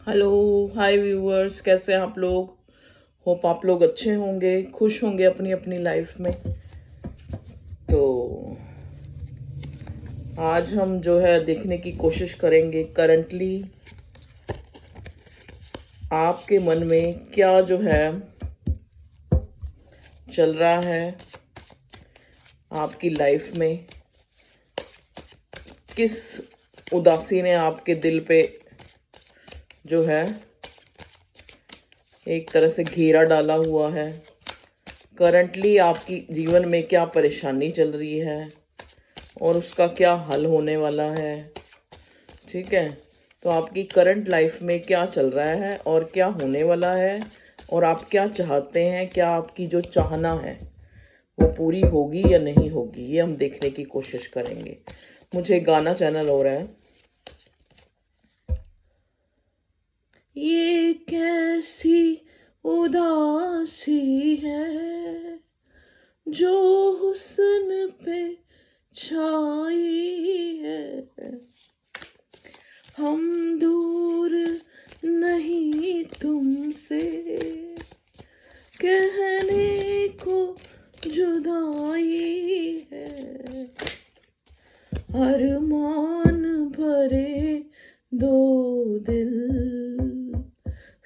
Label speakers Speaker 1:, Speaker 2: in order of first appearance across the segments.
Speaker 1: Hello, हाय viewers, कैसे हैं आप लोग। होप आप लोग अच्छे होंगे, खुश होंगे अपनी अपनी लाइफ में। तो आज हम जो है देखने की कोशिश करेंगे करंटली आपके मन में क्या जो है चल रहा है, आपकी लाइफ में किस उदासी ने आपके दिल पे जो है एक तरह से घेरा डाला हुआ है। करंटली आपकी जीवन में क्या परेशानी चल रही है और उसका क्या हल होने वाला है। ठीक है, तो आपकी करंट लाइफ में क्या चल रहा है और क्या होने वाला है और आप क्या चाहते हैं, क्या आपकी जो चाहना है वो पूरी होगी या नहीं होगी, ये हम देखने की कोशिश करेंगे। मुझे गाना चैनल हो रहा है। ये कैसी उदासी है जो हुस्न पे छाई है, हम दूर नहीं तुमसे, कहने को जुदाई है, अरमान भरे दो दिल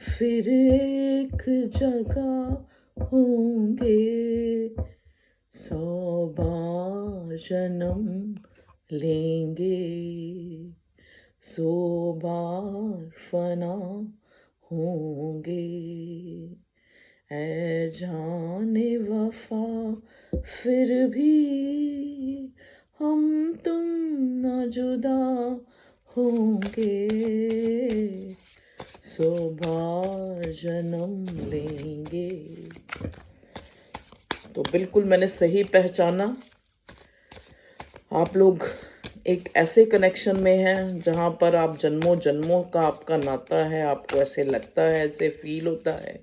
Speaker 1: फिर एक जगह होंगे, 100 बार जन्म लेंगे, 100 बार फना होंगे, ऐ जाने वफा फिर भी हम तुम न जुदा होंगे, 100 बार जन्म लेंगे। तो बिल्कुल मैंने सही पहचाना, आप लोग एक ऐसे कनेक्शन में हैं जहाँ पर आप जन्मों जन्मों का आपका नाता है। आपको ऐसे लगता है, ऐसे फील होता है।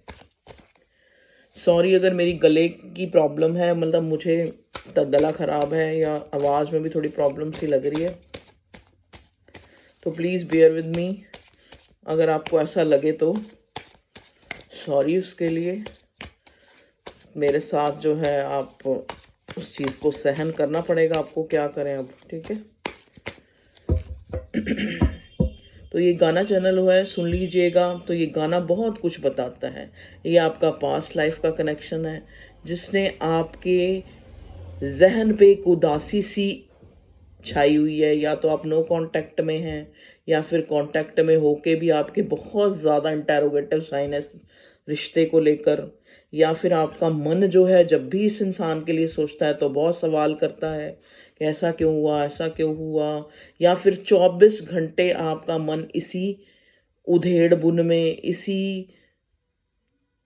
Speaker 1: सॉरी अगर मेरी गले की प्रॉब्लम है, मतलब मुझे गला ख़राब है या आवाज़ में भी थोड़ी प्रॉब्लम सी लग रही है, तो प्लीज़ बेयर विद मी। अगर आपको ऐसा लगे तो सॉरी उसके लिए। मेरे साथ जो है आप उस चीज़ को सहन करना पड़ेगा, आपको क्या करें अब। ठीक है, तो ये गाना चैनल हुआ है, सुन लीजिएगा। तो ये गाना बहुत कुछ बताता है। ये आपका पास्ट लाइफ का कनेक्शन है जिसने आपके जहन पे एक उदासी सी छाई हुई है। या तो आप नो कांटेक्ट में हैं या फिर कांटेक्ट में होके भी आपके बहुत ज़्यादा इंटेरोगेटिव साइन है रिश्ते को लेकर। या फिर आपका मन जो है जब भी इस इंसान के लिए सोचता है तो बहुत सवाल करता है कि ऐसा क्यों हुआ, ऐसा क्यों हुआ। या फिर 24 घंटे आपका मन इसी उधेड़ बुन में, इसी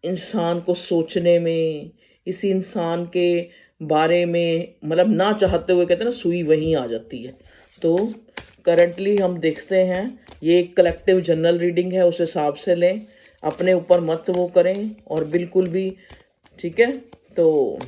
Speaker 1: इंसान को सोचने में, इसी इंसान के बारे में, मतलब ना चाहते हुए कहते हैं ना, सुई वहीं आ जाती है। तो करंटली हम देखते हैं, ये एक कलेक्टिव जनरल रीडिंग है, उस हिसाब से लें, अपने ऊपर मत वो करें और बिल्कुल भी। ठीक है, तो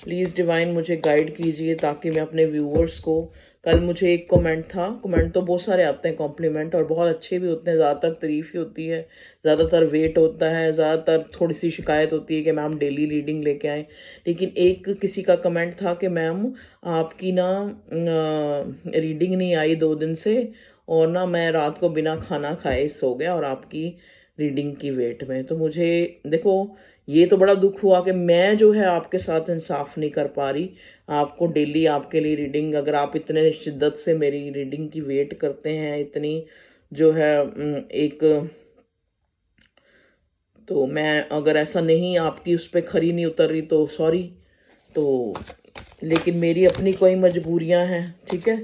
Speaker 1: प्लीज़ डिवाइन मुझे गाइड कीजिए ताकि मैं अपने व्यूअर्स को। कल मुझे एक कमेंट था, कमेंट तो बहुत सारे आते हैं कॉम्प्लीमेंट, और बहुत अच्छे भी होते हैं, ज़्यादातर तारीफ़ ही होती है, ज़्यादातर वेट होता है, ज़्यादातर थोड़ी सी शिकायत होती है कि मैम डेली रीडिंग लेके आएँ। लेकिन एक किसी का कमेंट था कि मैम आपकी ना रीडिंग नहीं आई 2 दिन से, और ना मैं रात को बिना खाना खाए सो गया और आपकी रीडिंग की वेट में। तो मुझे देखो, ये तो बड़ा दुख हुआ कि मैं जो है आपके साथ इंसाफ नहीं कर पा रही। आपको डेली आपके लिए रीडिंग, अगर आप इतने शिद्दत से मेरी रीडिंग की वेट करते हैं, इतनी जो है एक, तो मैं अगर ऐसा नहीं आपकी उस पर खरी नहीं उतर रही तो सॉरी। तो लेकिन मेरी अपनी कोई मजबूरियां हैं। ठीक है,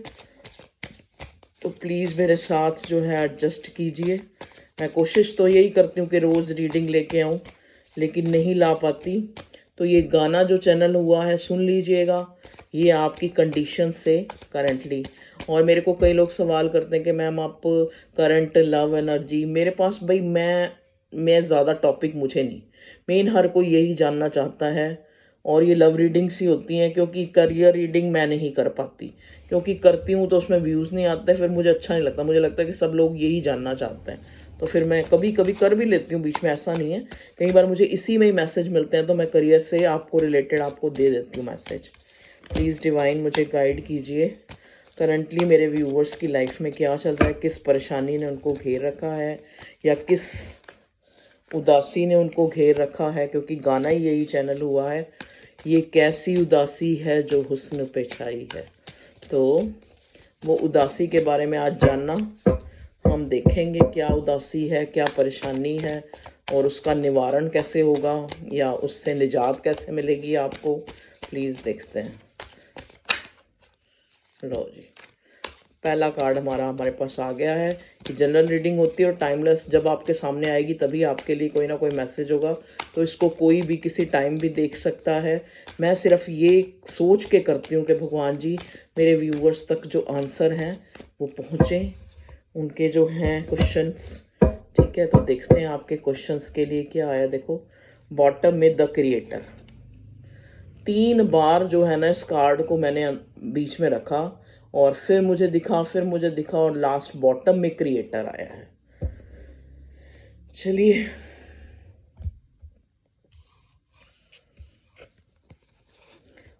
Speaker 1: तो प्लीज़ मेरे साथ जो है एडजस्ट कीजिए। मैं कोशिश तो यही करती हूँ कि रोज़ रीडिंग लेके आऊँ, लेकिन नहीं ला पाती। तो ये गाना जो चैनल हुआ है सुन लीजिएगा, ये आपकी कंडीशन से करंटली। और मेरे को कई लोग सवाल करते हैं कि मैम आप करंट लव एनर्जी, मेरे पास भाई मैं ज़्यादा टॉपिक मुझे नहीं, मेन हर कोई यही जानना चाहता है और ये लव रीडिंग्स ही होती हैं, क्योंकि करियर रीडिंग मैं नहीं कर पाती, क्योंकि करती हूँ तो उसमें व्यूज़ नहीं आते, फिर मुझे अच्छा नहीं लगता। मुझे लगता है कि सब लोग यही जानना चाहते हैं, तो फिर मैं कभी कभी कर भी लेती हूँ बीच में, ऐसा नहीं है। कई बार मुझे इसी में ही मैसेज मिलते हैं, तो मैं करियर से आपको रिलेटेड आपको दे देती हूँ मैसेज। प्लीज़ डिवाइन मुझे गाइड कीजिए, करंटली मेरे व्यूवर्स की लाइफ में क्या चल रहा है, किस परेशानी ने उनको घेर रखा है, या किस उदासी ने उनको घेर रखा है, क्योंकि गाना ही यही चैनल हुआ है, ये कैसी उदासी है जो हुस्न पे छाई है। तो वो उदासी के बारे में आज जानना, हम देखेंगे क्या उदासी है, क्या परेशानी है, और उसका निवारण कैसे होगा, या उससे निजात कैसे मिलेगी आपको। प्लीज़ देखते हैं। लो जी, पहला कार्ड हमारे पास आ गया है कि जनरल रीडिंग होती है और टाइमलेस जब आपके सामने आएगी तभी आपके लिए कोई ना कोई मैसेज होगा, तो इसको कोई भी किसी टाइम भी देख सकता है। मैं सिर्फ ये सोच के करती हूँ कि भगवान जी मेरे व्यूवर्स तक जो आंसर हैं वो पहुँचें, उनके जो हैं क्वेश्चंस। ठीक है, तो देखते हैं आपके क्वेश्चंस के लिए क्या आया। देखो, बॉटम में द क्रिएटर, 3 बार जो है ना इस कार्ड को मैंने बीच में रखा, और फिर मुझे दिखा, और लास्ट बॉटम में क्रिएटर आया है। चलिए,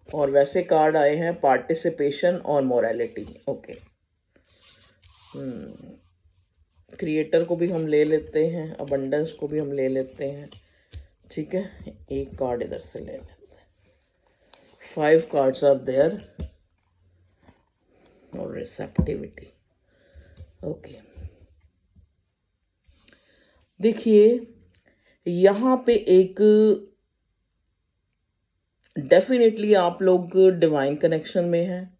Speaker 1: और वैसे कार्ड आए हैं पार्टिसिपेशन और मोरालिटी। ओके, क्रिएटर को भी हम ले लेते हैं, अबंडेंस को भी हम ले लेते हैं। ठीक है, एक कार्ड इधर से ले लेते हैं। 5 कार्ड्स आर देयर, और रिसेप्टिविटी। ओके, देखिए यहाँ पे एक डेफिनेटली आप लोग डिवाइन कनेक्शन में हैं।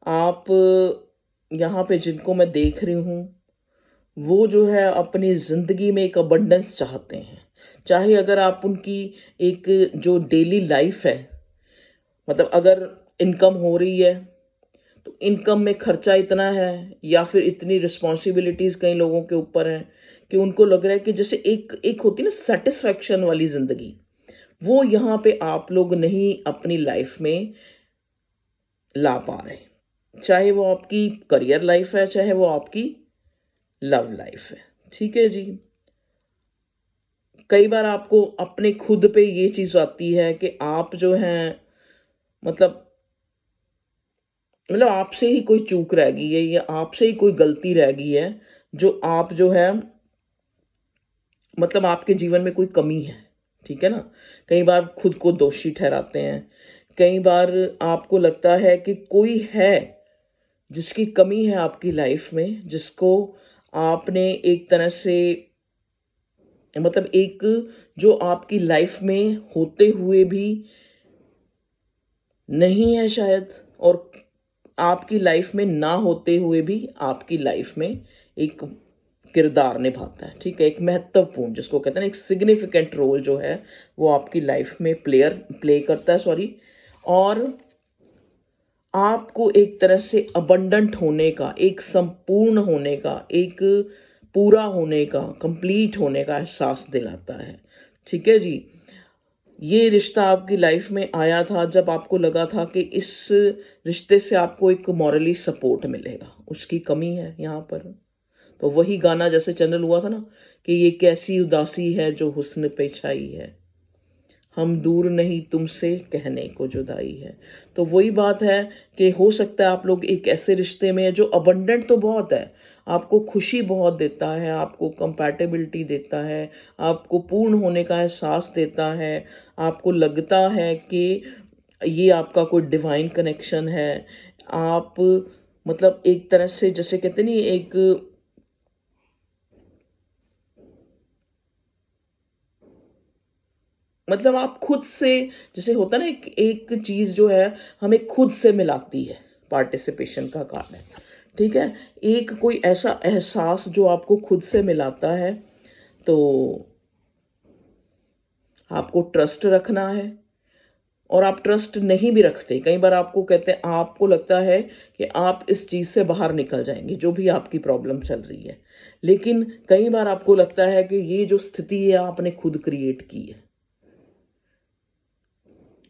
Speaker 1: आप यहाँ पे जिनको मैं देख रही हूँ वो जो है अपनी ज़िंदगी में एक अबंडेंस चाहते हैं। चाहे अगर आप उनकी एक जो डेली लाइफ है, मतलब अगर इनकम हो रही है तो इनकम में खर्चा इतना है, या फिर इतनी रिस्पॉन्सिबिलिटीज़ कई लोगों के ऊपर हैं कि उनको लग रहा है कि जैसे एक एक होती है ना सेटिस्फैक्शन वाली ज़िंदगी, वो यहाँ पे आप लोग नहीं अपनी लाइफ में ला पा रहे। चाहे वो आपकी करियर लाइफ है, चाहे वो आपकी लव लाइफ है। ठीक है जी, कई बार आपको अपने खुद पे ये चीज़ आती है कि आप जो हैं, मतलब आपसे ही कोई चूक रह गई है, या आपसे ही कोई गलती रह गई है, जो आप जो है मतलब आपके जीवन में कोई कमी है। ठीक है ना, कई बार खुद को दोषी ठहराते हैं। कई बार आपको लगता है कि कोई है जिसकी कमी है आपकी लाइफ में, जिसको आपने एक तरह से, मतलब एक जो आपकी लाइफ में होते हुए भी नहीं है शायद, और आपकी लाइफ में ना होते हुए भी आपकी लाइफ में एक किरदार निभाता है। ठीक है, एक महत्वपूर्ण, जिसको कहते हैं ना एक सिग्निफिकेंट रोल जो है वो आपकी लाइफ में प्ले करता है, सॉरी। और आपको एक तरह से अबंडेंट होने का, एक संपूर्ण होने का, एक पूरा होने का, कंप्लीट होने का एहसास दिलाता है। ठीक है जी, ये रिश्ता आपकी लाइफ में आया था जब आपको लगा था कि इस रिश्ते से आपको एक मॉरली सपोर्ट मिलेगा, उसकी कमी है यहाँ पर। तो वही गाना जैसे चैनल हुआ था ना कि ये कैसी उदासी है जो हुस्न पे छाई है, हम दूर नहीं तुमसे कहने को जुदाई है। तो वही बात है कि हो सकता है आप लोग एक ऐसे रिश्ते में है जो अबंडेंट तो बहुत है, आपको खुशी बहुत देता है, आपको कंपैटिबिलिटी देता है, आपको पूर्ण होने का एहसास देता है, आपको लगता है कि ये आपका कोई डिवाइन कनेक्शन है। आप मतलब एक तरह से जैसे कहते नहीं, एक मतलब आप खुद से, जैसे होता है ना एक एक चीज़ जो है हमें खुद से मिलाती है, पार्टिसिपेशन का कार्ड है। ठीक है, एक कोई ऐसा एहसास जो आपको खुद से मिलाता है, तो आपको ट्रस्ट रखना है। और आप ट्रस्ट नहीं भी रखते, कई बार आपको कहते हैं, आपको लगता है कि आप इस चीज़ से बाहर निकल जाएंगे जो भी आपकी प्रॉब्लम चल रही है, लेकिन कई बार आपको लगता है कि ये जो स्थिति है आपने खुद क्रिएट की है,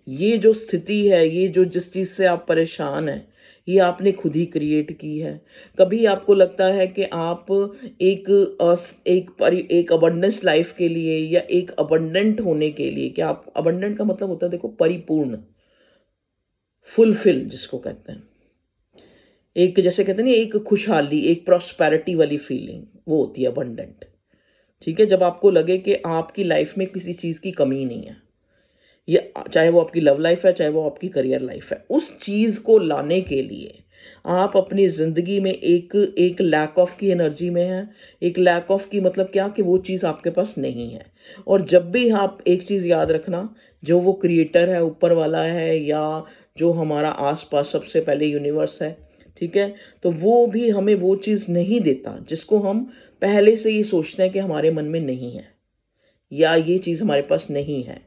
Speaker 1: ये जो स्थिति है, ये जो जिस चीज़ से आप परेशान हैं, ये आपने खुद ही क्रिएट की है। कभी आपको लगता है कि आप एक अबंडेंस लाइफ के लिए या एक अबंडेंट होने के लिए, क्या आप अबंडेंट का मतलब होता है देखो परिपूर्ण, फुलफिल जिसको कहते हैं। एक जैसे कहते हैं ना एक खुशहाली, एक प्रॉस्पेरिटी वाली फीलिंग, वो होती है अबंडेंट। ठीक है? जब आपको लगे कि आपकी लाइफ में किसी चीज़ की कमी नहीं है। ये चाहे वो आपकी लव लाइफ है, चाहे वो आपकी करियर लाइफ है, उस चीज़ को लाने के लिए आप अपनी ज़िंदगी में एक एक लैक ऑफ की एनर्जी में हैं। एक लैक ऑफ की मतलब क्या कि वो चीज़ आपके पास नहीं है। और जब भी आप एक चीज़ याद रखना, जो वो क्रिएटर है, ऊपर वाला है, या जो हमारा आस-पास सबसे पहले यूनिवर्स है, ठीक है? तो वो भी हमें वो चीज़ नहीं देता जिसको हम पहले से ही सोचते हैं कि हमारे मन में नहीं है, या ये चीज़ हमारे पास नहीं है,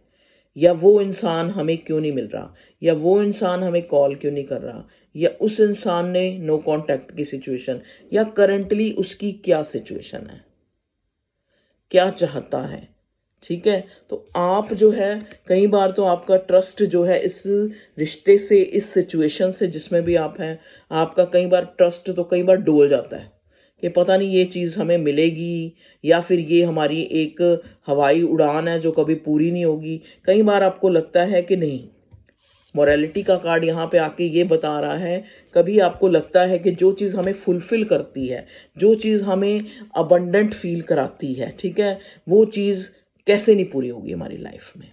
Speaker 1: या वो इंसान हमें क्यों नहीं मिल रहा, या वो इंसान हमें कॉल क्यों नहीं कर रहा, या उस इंसान ने नो कांटेक्ट की सिचुएशन, या करंटली उसकी क्या सिचुएशन है, क्या चाहता है। ठीक है? तो आप जो है, कई बार तो आपका ट्रस्ट जो है इस रिश्ते से, इस सिचुएशन से जिसमें भी आप हैं, आपका कई बार ट्रस्ट तो कई बार डोल जाता है कि पता नहीं ये चीज़ हमें मिलेगी, या फिर ये हमारी एक हवाई उड़ान है जो कभी पूरी नहीं होगी। कई बार आपको लगता है कि नहीं, मोरालिटी का कार्ड यहाँ पे आके ये बता रहा है, कभी आपको लगता है कि जो चीज़ हमें फुलफ़िल करती है, जो चीज़ हमें अबंडेंट फ़ील कराती है, ठीक है? वो चीज़ कैसे नहीं पूरी होगी हमारी लाइफ़ में?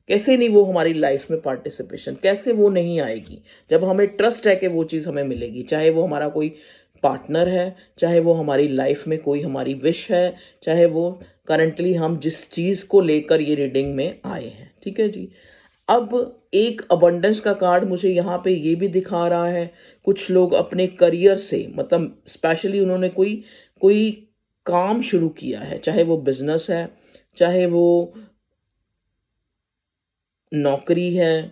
Speaker 1: कैसे नहीं वो हमारी लाइफ़ में पार्टिसिपेशन, कैसे वो नहीं आएगी? जब हमें ट्रस्ट है कि वो चीज़ हमें मिलेगी, चाहे वो हमारा कोई पार्टनर है, चाहे वो हमारी लाइफ़ में कोई हमारी विश है, चाहे वो करंटली हम जिस चीज़ को लेकर ये रीडिंग में आए हैं, ठीक है जी? अब एक अबंडेंस का कार्ड मुझे यहाँ पे ये भी दिखा रहा है, कुछ लोग अपने करियर से, मतलब स्पेशली उन्होंने कोई कोई काम शुरू किया है, चाहे वो बिज़नेस है, चाहे वो नौकरी है,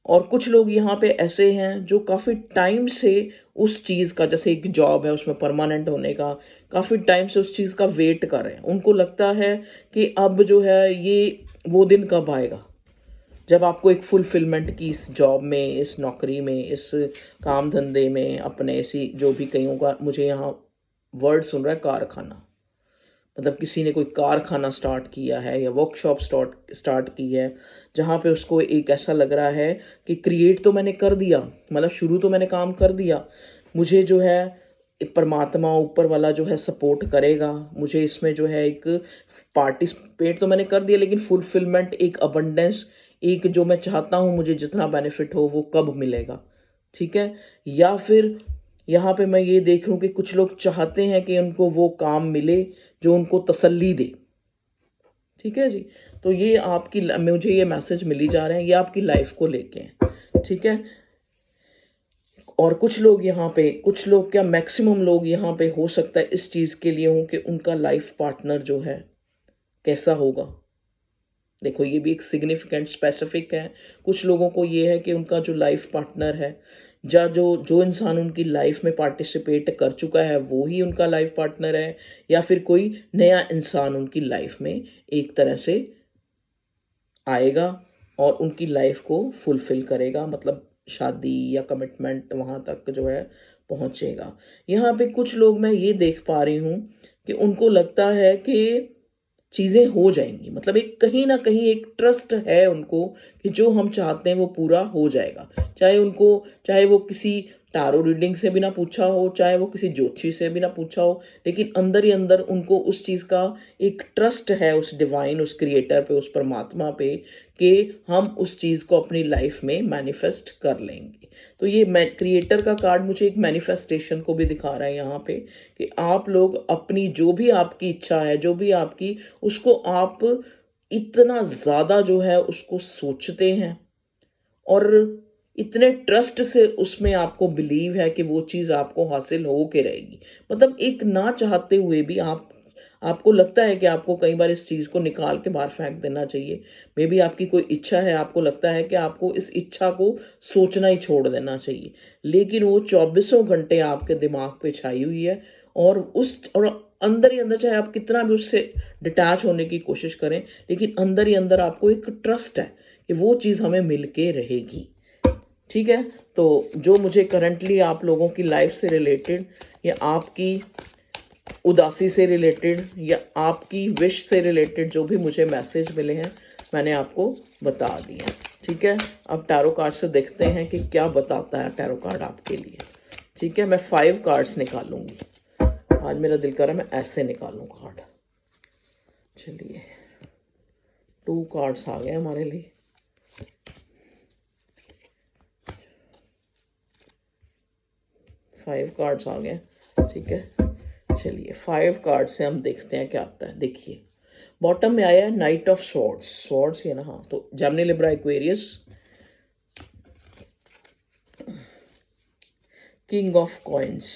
Speaker 1: और कुछ लोग यहाँ पे ऐसे हैं जो काफ़ी टाइम से उस चीज़ का, जैसे एक जॉब है उसमें परमानेंट होने का, काफ़ी टाइम से उस चीज़ का वेट कर रहे हैं। उनको लगता है कि अब जो है ये वो दिन कब आएगा जब आपको एक फुलफिलमेंट की इस जॉब में, इस नौकरी में, इस काम धंधे में, अपने इसी जो भी कईयों का मुझे यहाँ वर्ड सुन रहा है कारखाना, मतलब किसी ने कोई कारखाना स्टार्ट किया है या वर्कशॉप स्टार्ट की है, जहाँ पे उसको एक ऐसा लग रहा है कि क्रिएट तो मैंने कर दिया, मतलब शुरू तो मैंने काम कर दिया, मुझे जो है परमात्मा ऊपर वाला जो है सपोर्ट करेगा, मुझे इसमें जो है एक पार्टिसिपेट तो मैंने कर दिया, लेकिन फुलफिलमेंट, एक अबंडेंस, एक जो मैं चाहता हूँ मुझे जितना बेनिफिट हो वो कब मिलेगा, ठीक है? या फिर यहाँ पे मैं ये देख रहा हूँ कि कुछ लोग चाहते हैं कि उनको वो काम मिले जो उनको तसल्ली दे। ठीक है जी? तो ये आपकी मुझे ये मैसेज मिली जा रहे हैं, ये आपकी लाइफ को लेके हैं। ठीक है? और कुछ लोग यहाँ पे, कुछ लोग क्या मैक्सिमम लोग यहाँ पे हो सकता है इस चीज़ के लिए हों कि उनका लाइफ पार्टनर जो है कैसा होगा। देखो ये भी एक सिग्निफिकेंट स्पेसिफिक है। कुछ लोगों को ये है कि उनका जो लाइफ पार्टनर है, या जो जो इंसान उनकी लाइफ में पार्टिसिपेट कर चुका है वो ही उनका लाइफ पार्टनर है, या फिर कोई नया इंसान उनकी लाइफ में एक तरह से आएगा और उनकी लाइफ को फुलफिल करेगा, मतलब शादी या कमिटमेंट वहाँ तक जो है पहुँचेगा। यहाँ पे कुछ लोग मैं ये देख पा रही हूँ कि उनको लगता है कि चीज़ें हो जाएँगी, मतलब एक कहीं न कहीं एक ट्रस्ट है उनको कि जो हम चाहते हैं वो पूरा हो जाएगा। चाहे वो किसी टैरो रीडिंग से भी ना पूछा हो, चाहे वो किसी ज्योतिषी से भी ना पूछा हो, लेकिन अंदर ही अंदर उनको उस चीज़ का एक ट्रस्ट है उस डिवाइन, उस क्रिएटर पे, उस परमात्मा पे, कि हम उस चीज़ को अपनी लाइफ में मैनिफेस्ट कर लेंगे। तो ये मैं क्रिएटर का कार्ड मुझे एक मैनिफेस्टेशन को भी दिखा रहा है यहाँ पे, कि आप लोग अपनी जो भी आपकी इच्छा है, जो भी आपकी, उसको आप इतना ज़्यादा जो है उसको सोचते हैं, और इतने ट्रस्ट से उसमें आपको बिलीव है कि वो चीज़ आपको हासिल हो के रहेगी। मतलब एक ना चाहते हुए भी आपको लगता है कि आपको कई बार इस चीज़ को निकाल के बाहर फेंक देना चाहिए। मेबी आपकी कोई इच्छा है, आपको लगता है कि आपको इस इच्छा को सोचना ही छोड़ देना चाहिए। लेकिन वो चौबीसों घंटे आपके दिमाग पे छाई हुई है, और अंदर ही अंदर, चाहे आप कितना भी उससे डिटैच होने की कोशिश करें, लेकिन अंदर ही अंदर आपको एक ट्रस्ट है कि वो चीज़ हमें मिल के रहेगी। ठीक है, तो जो मुझे करंटली आप लोगों की लाइफ से रिलेटेड या आपकी उदासी से रिलेटेड या आपकी विश से रिलेटेड जो भी मुझे मैसेज मिले हैं, मैंने आपको बता दिया। ठीक है, अब टैरो कार्ड से देखते हैं कि क्या बताता है टैरो कार्ड आपके लिए। ठीक है, मैं 5 कार्ड्स निकालूंगी। आज मेरा दिल कर रहा है मैं ऐसे निकालूं कार्ड। चलिए, 2 कार्ड्स आ गए हमारे लिए। फाइव कार्ड्स आ गए। ठीक है, चलिए 5 कार्ड से हम देखते हैं क्या आता है। देखिए, बॉटम में आया है नाइट ऑफ स्वॉर्ड्स। स्वॉर्ड्स ये ना, हाँ, तो Gemini, Libra, Aquarius, king of coins,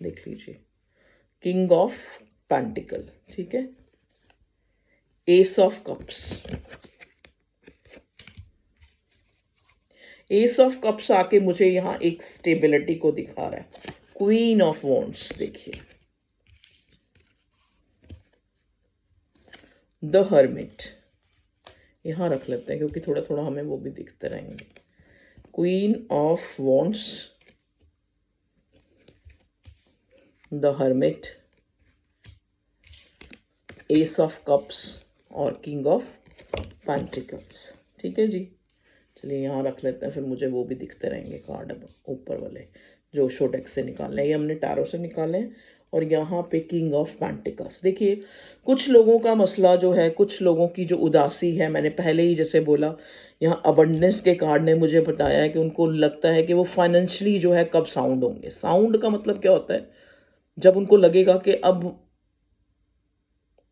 Speaker 1: देख लीजिए, किंग ऑफ पेंटिकल, ठीक है, S of cups. S of cups आके मुझे यहाँ एक स्टेबिलिटी को दिखा रहा है। क्वीन ऑफ वॉन्ड्स, देखिए, द हर्मिट, यहाँ रख लेते हैं क्योंकि थोड़ा थोड़ा हमें वो भी दिखते रहेंगे। Queen of wands, the hermit, S of cups और किंग ऑफ पेंटिकल्स। ठीक है जी, चलिए यहाँ रख लेते हैं, फिर मुझे वो भी दिखते रहेंगे कार्ड अब ऊपर वाले जो शो डेक से निकालने हैं। ये हमने टैरो से निकाले हैं। और यहाँ पे किंग ऑफ पेंटिकल्स। देखिए, कुछ लोगों का मसला जो है, कुछ लोगों की जो उदासी है, मैंने पहले ही जैसे बोला, यहाँ अबंडेंस के कार्ड ने मुझे बताया है कि उनको लगता है कि वो फाइनेंशियली जो है कब साउंड होंगे। साउंड का मतलब क्या होता है? जब उनको लगेगा कि अब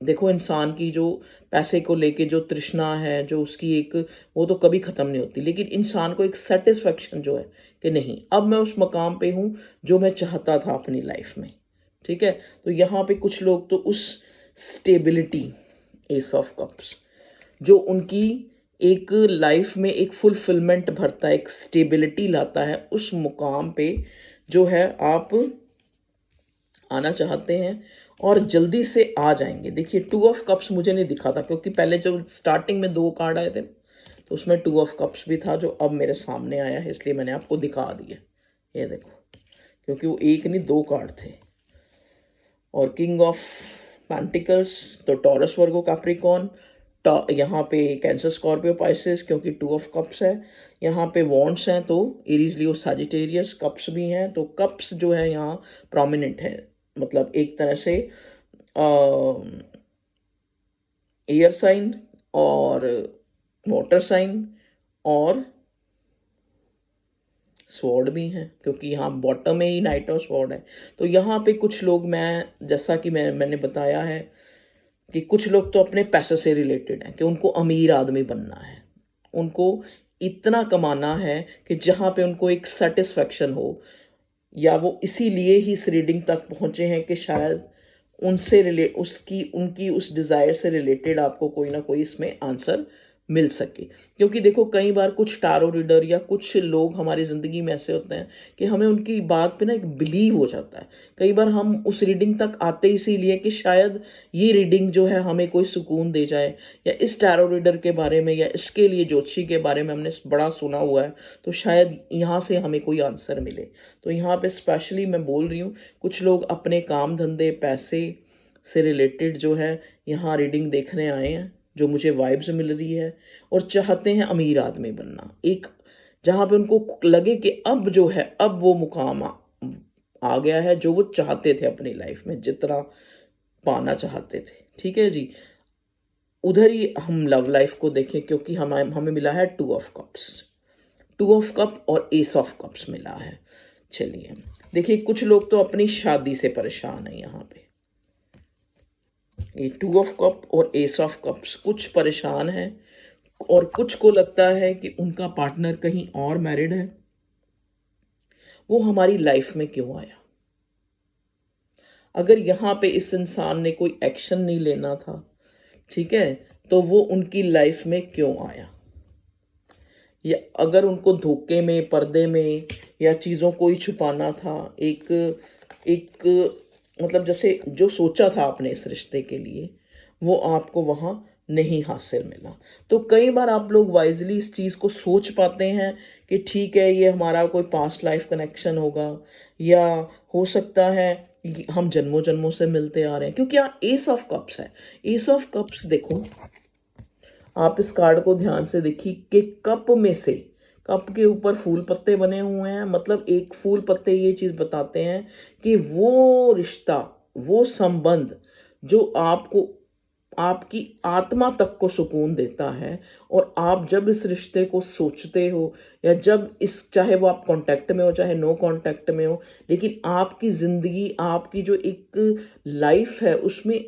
Speaker 1: देखो, इंसान की जो पैसे को लेके जो तृष्णा है, जो उसकी एक, वो तो कभी ख़त्म नहीं होती, लेकिन इंसान को एक सेटिस्फेक्शन जो है कि नहीं, अब मैं उस मकाम पे हूँ जो मैं चाहता था अपनी लाइफ में। ठीक है, तो यहाँ पे कुछ लोग तो उस स्टेबिलिटी, एस ऑफ कप्स, जो उनकी एक लाइफ में एक फुलफिलमेंट भरता है, एक स्टेबिलिटी लाता है, उस मुकाम पे जो है आप आना चाहते हैं और जल्दी से आ जाएंगे। देखिए, 2 ऑफ कप्स मुझे नहीं दिखा था क्योंकि पहले जब स्टार्टिंग में 2 कार्ड आए थे तो उसमें 2 ऑफ कप्स भी था, जो अब मेरे सामने आया है, इसलिए मैंने आपको दिखा दिया। ये देखो, क्योंकि वो एक नहीं 2 कार्ड थे। और किंग ऑफ पेंटिकल्स तो टॉरस, वर्गो, कैप्रिकॉर्न, यहाँ पे कैंसर, स्कॉर्पियो, पाइसेस, क्योंकि 2 ऑफ कप्स है। यहाँ पे वॉन्ड्स हैं तो एरीज, लियो, सजिटेरियस, कप्स भी हैं तो कप्स जो है यहाँ प्रोमिनेंट है, मतलब एक तरह से एयर साइन और वाटर साइन और स्वॉर्ड भी हैं, क्योंकि यहाँ बॉटम में ही नाइट ऑफ स्वॉर्ड है। तो यहाँ पे कुछ लोग, मैं जैसा कि मैंने बताया है कि कुछ लोग तो अपने पैसे से रिलेटेड हैं कि उनको अमीर आदमी बनना है, उनको इतना कमाना है कि जहाँ पे उनको एक सेटिस्फेक्शन हो, या वो इसीलिए ही इस रीडिंग तक पहुँचे हैं कि शायद उनसे उनकी उस डिज़ायर से रिलेटेड आपको कोई ना कोई इसमें आंसर मिल सके। क्योंकि देखो, कई बार कुछ टारो रीडर या कुछ लोग हमारी ज़िंदगी में ऐसे होते हैं कि हमें उनकी बात पे ना एक बिलीव हो जाता है। कई बार हम उस रीडिंग तक आते इसीलिए कि शायद ये रीडिंग जो है हमें कोई सुकून दे जाए, या इस टैरो रीडर के बारे में या इसके लिए ज्योतिषी के बारे में हमने बड़ा सुना हुआ है, तो शायद यहाँ से हमें कोई आंसर मिले। तो यहाँ पे स्पेशली मैं बोल रही हूँ, कुछ लोग अपने काम धंधे, पैसे से रिलेटेड जो है यहाँ रीडिंग देखने आए हैं, जो मुझे वाइब्स मिल रही है, और चाहते हैं अमीर आदमी बनना, एक जहाँ पे उनको लगे कि अब जो है, अब वो मुकाम आ गया है जो वो चाहते थे अपनी लाइफ में, जितना पाना चाहते थे। ठीक है जी, उधर ही हम लव लाइफ को देखें, क्योंकि हमें मिला है 2 ऑफ कप्स, 2 ऑफ कप और एस ऑफ कप्स मिला है। चलिए देखिए, कुछ लोग तो अपनी शादी से परेशान है। यहाँ पे ये 2 ऑफ कप और एस ऑफ कप्स, कुछ परेशान है और कुछ को लगता है कि उनका पार्टनर कहीं और मैरिड है, वो हमारी लाइफ में क्यों आया। अगर यहाँ पे इस इंसान ने कोई एक्शन नहीं लेना था, ठीक है, तो वो उनकी लाइफ में क्यों आया। या अगर उनको धोखे में, पर्दे में या चीज़ों को ही छुपाना था, एक मतलब जैसे जो सोचा था आपने इस रिश्ते के लिए वो आपको वहाँ नहीं हासिल मिला। तो कई बार आप लोग वाइजली इस चीज़ को सोच पाते हैं कि ठीक है ये हमारा कोई पास्ट लाइफ कनेक्शन होगा, या हो सकता है कि हम जन्मों जन्मों से मिलते आ रहे हैं, क्योंकि यहाँ एस ऑफ कप्स है। एस ऑफ कप्स देखो, आप इस कार्ड को ध्यान से देखिए कि कप में से, कप के ऊपर फूल पत्ते बने हुए हैं, मतलब एक फूल पत्ते ये चीज बताते हैं कि वो रिश्ता, वो संबंध जो आपको, आपकी आत्मा तक को सुकून देता है, और आप जब इस रिश्ते को सोचते हो, या जब इस, चाहे वो आप कांटेक्ट में हो चाहे नो कांटेक्ट में हो, लेकिन आपकी जिंदगी, आपकी जो एक लाइफ है उसमें,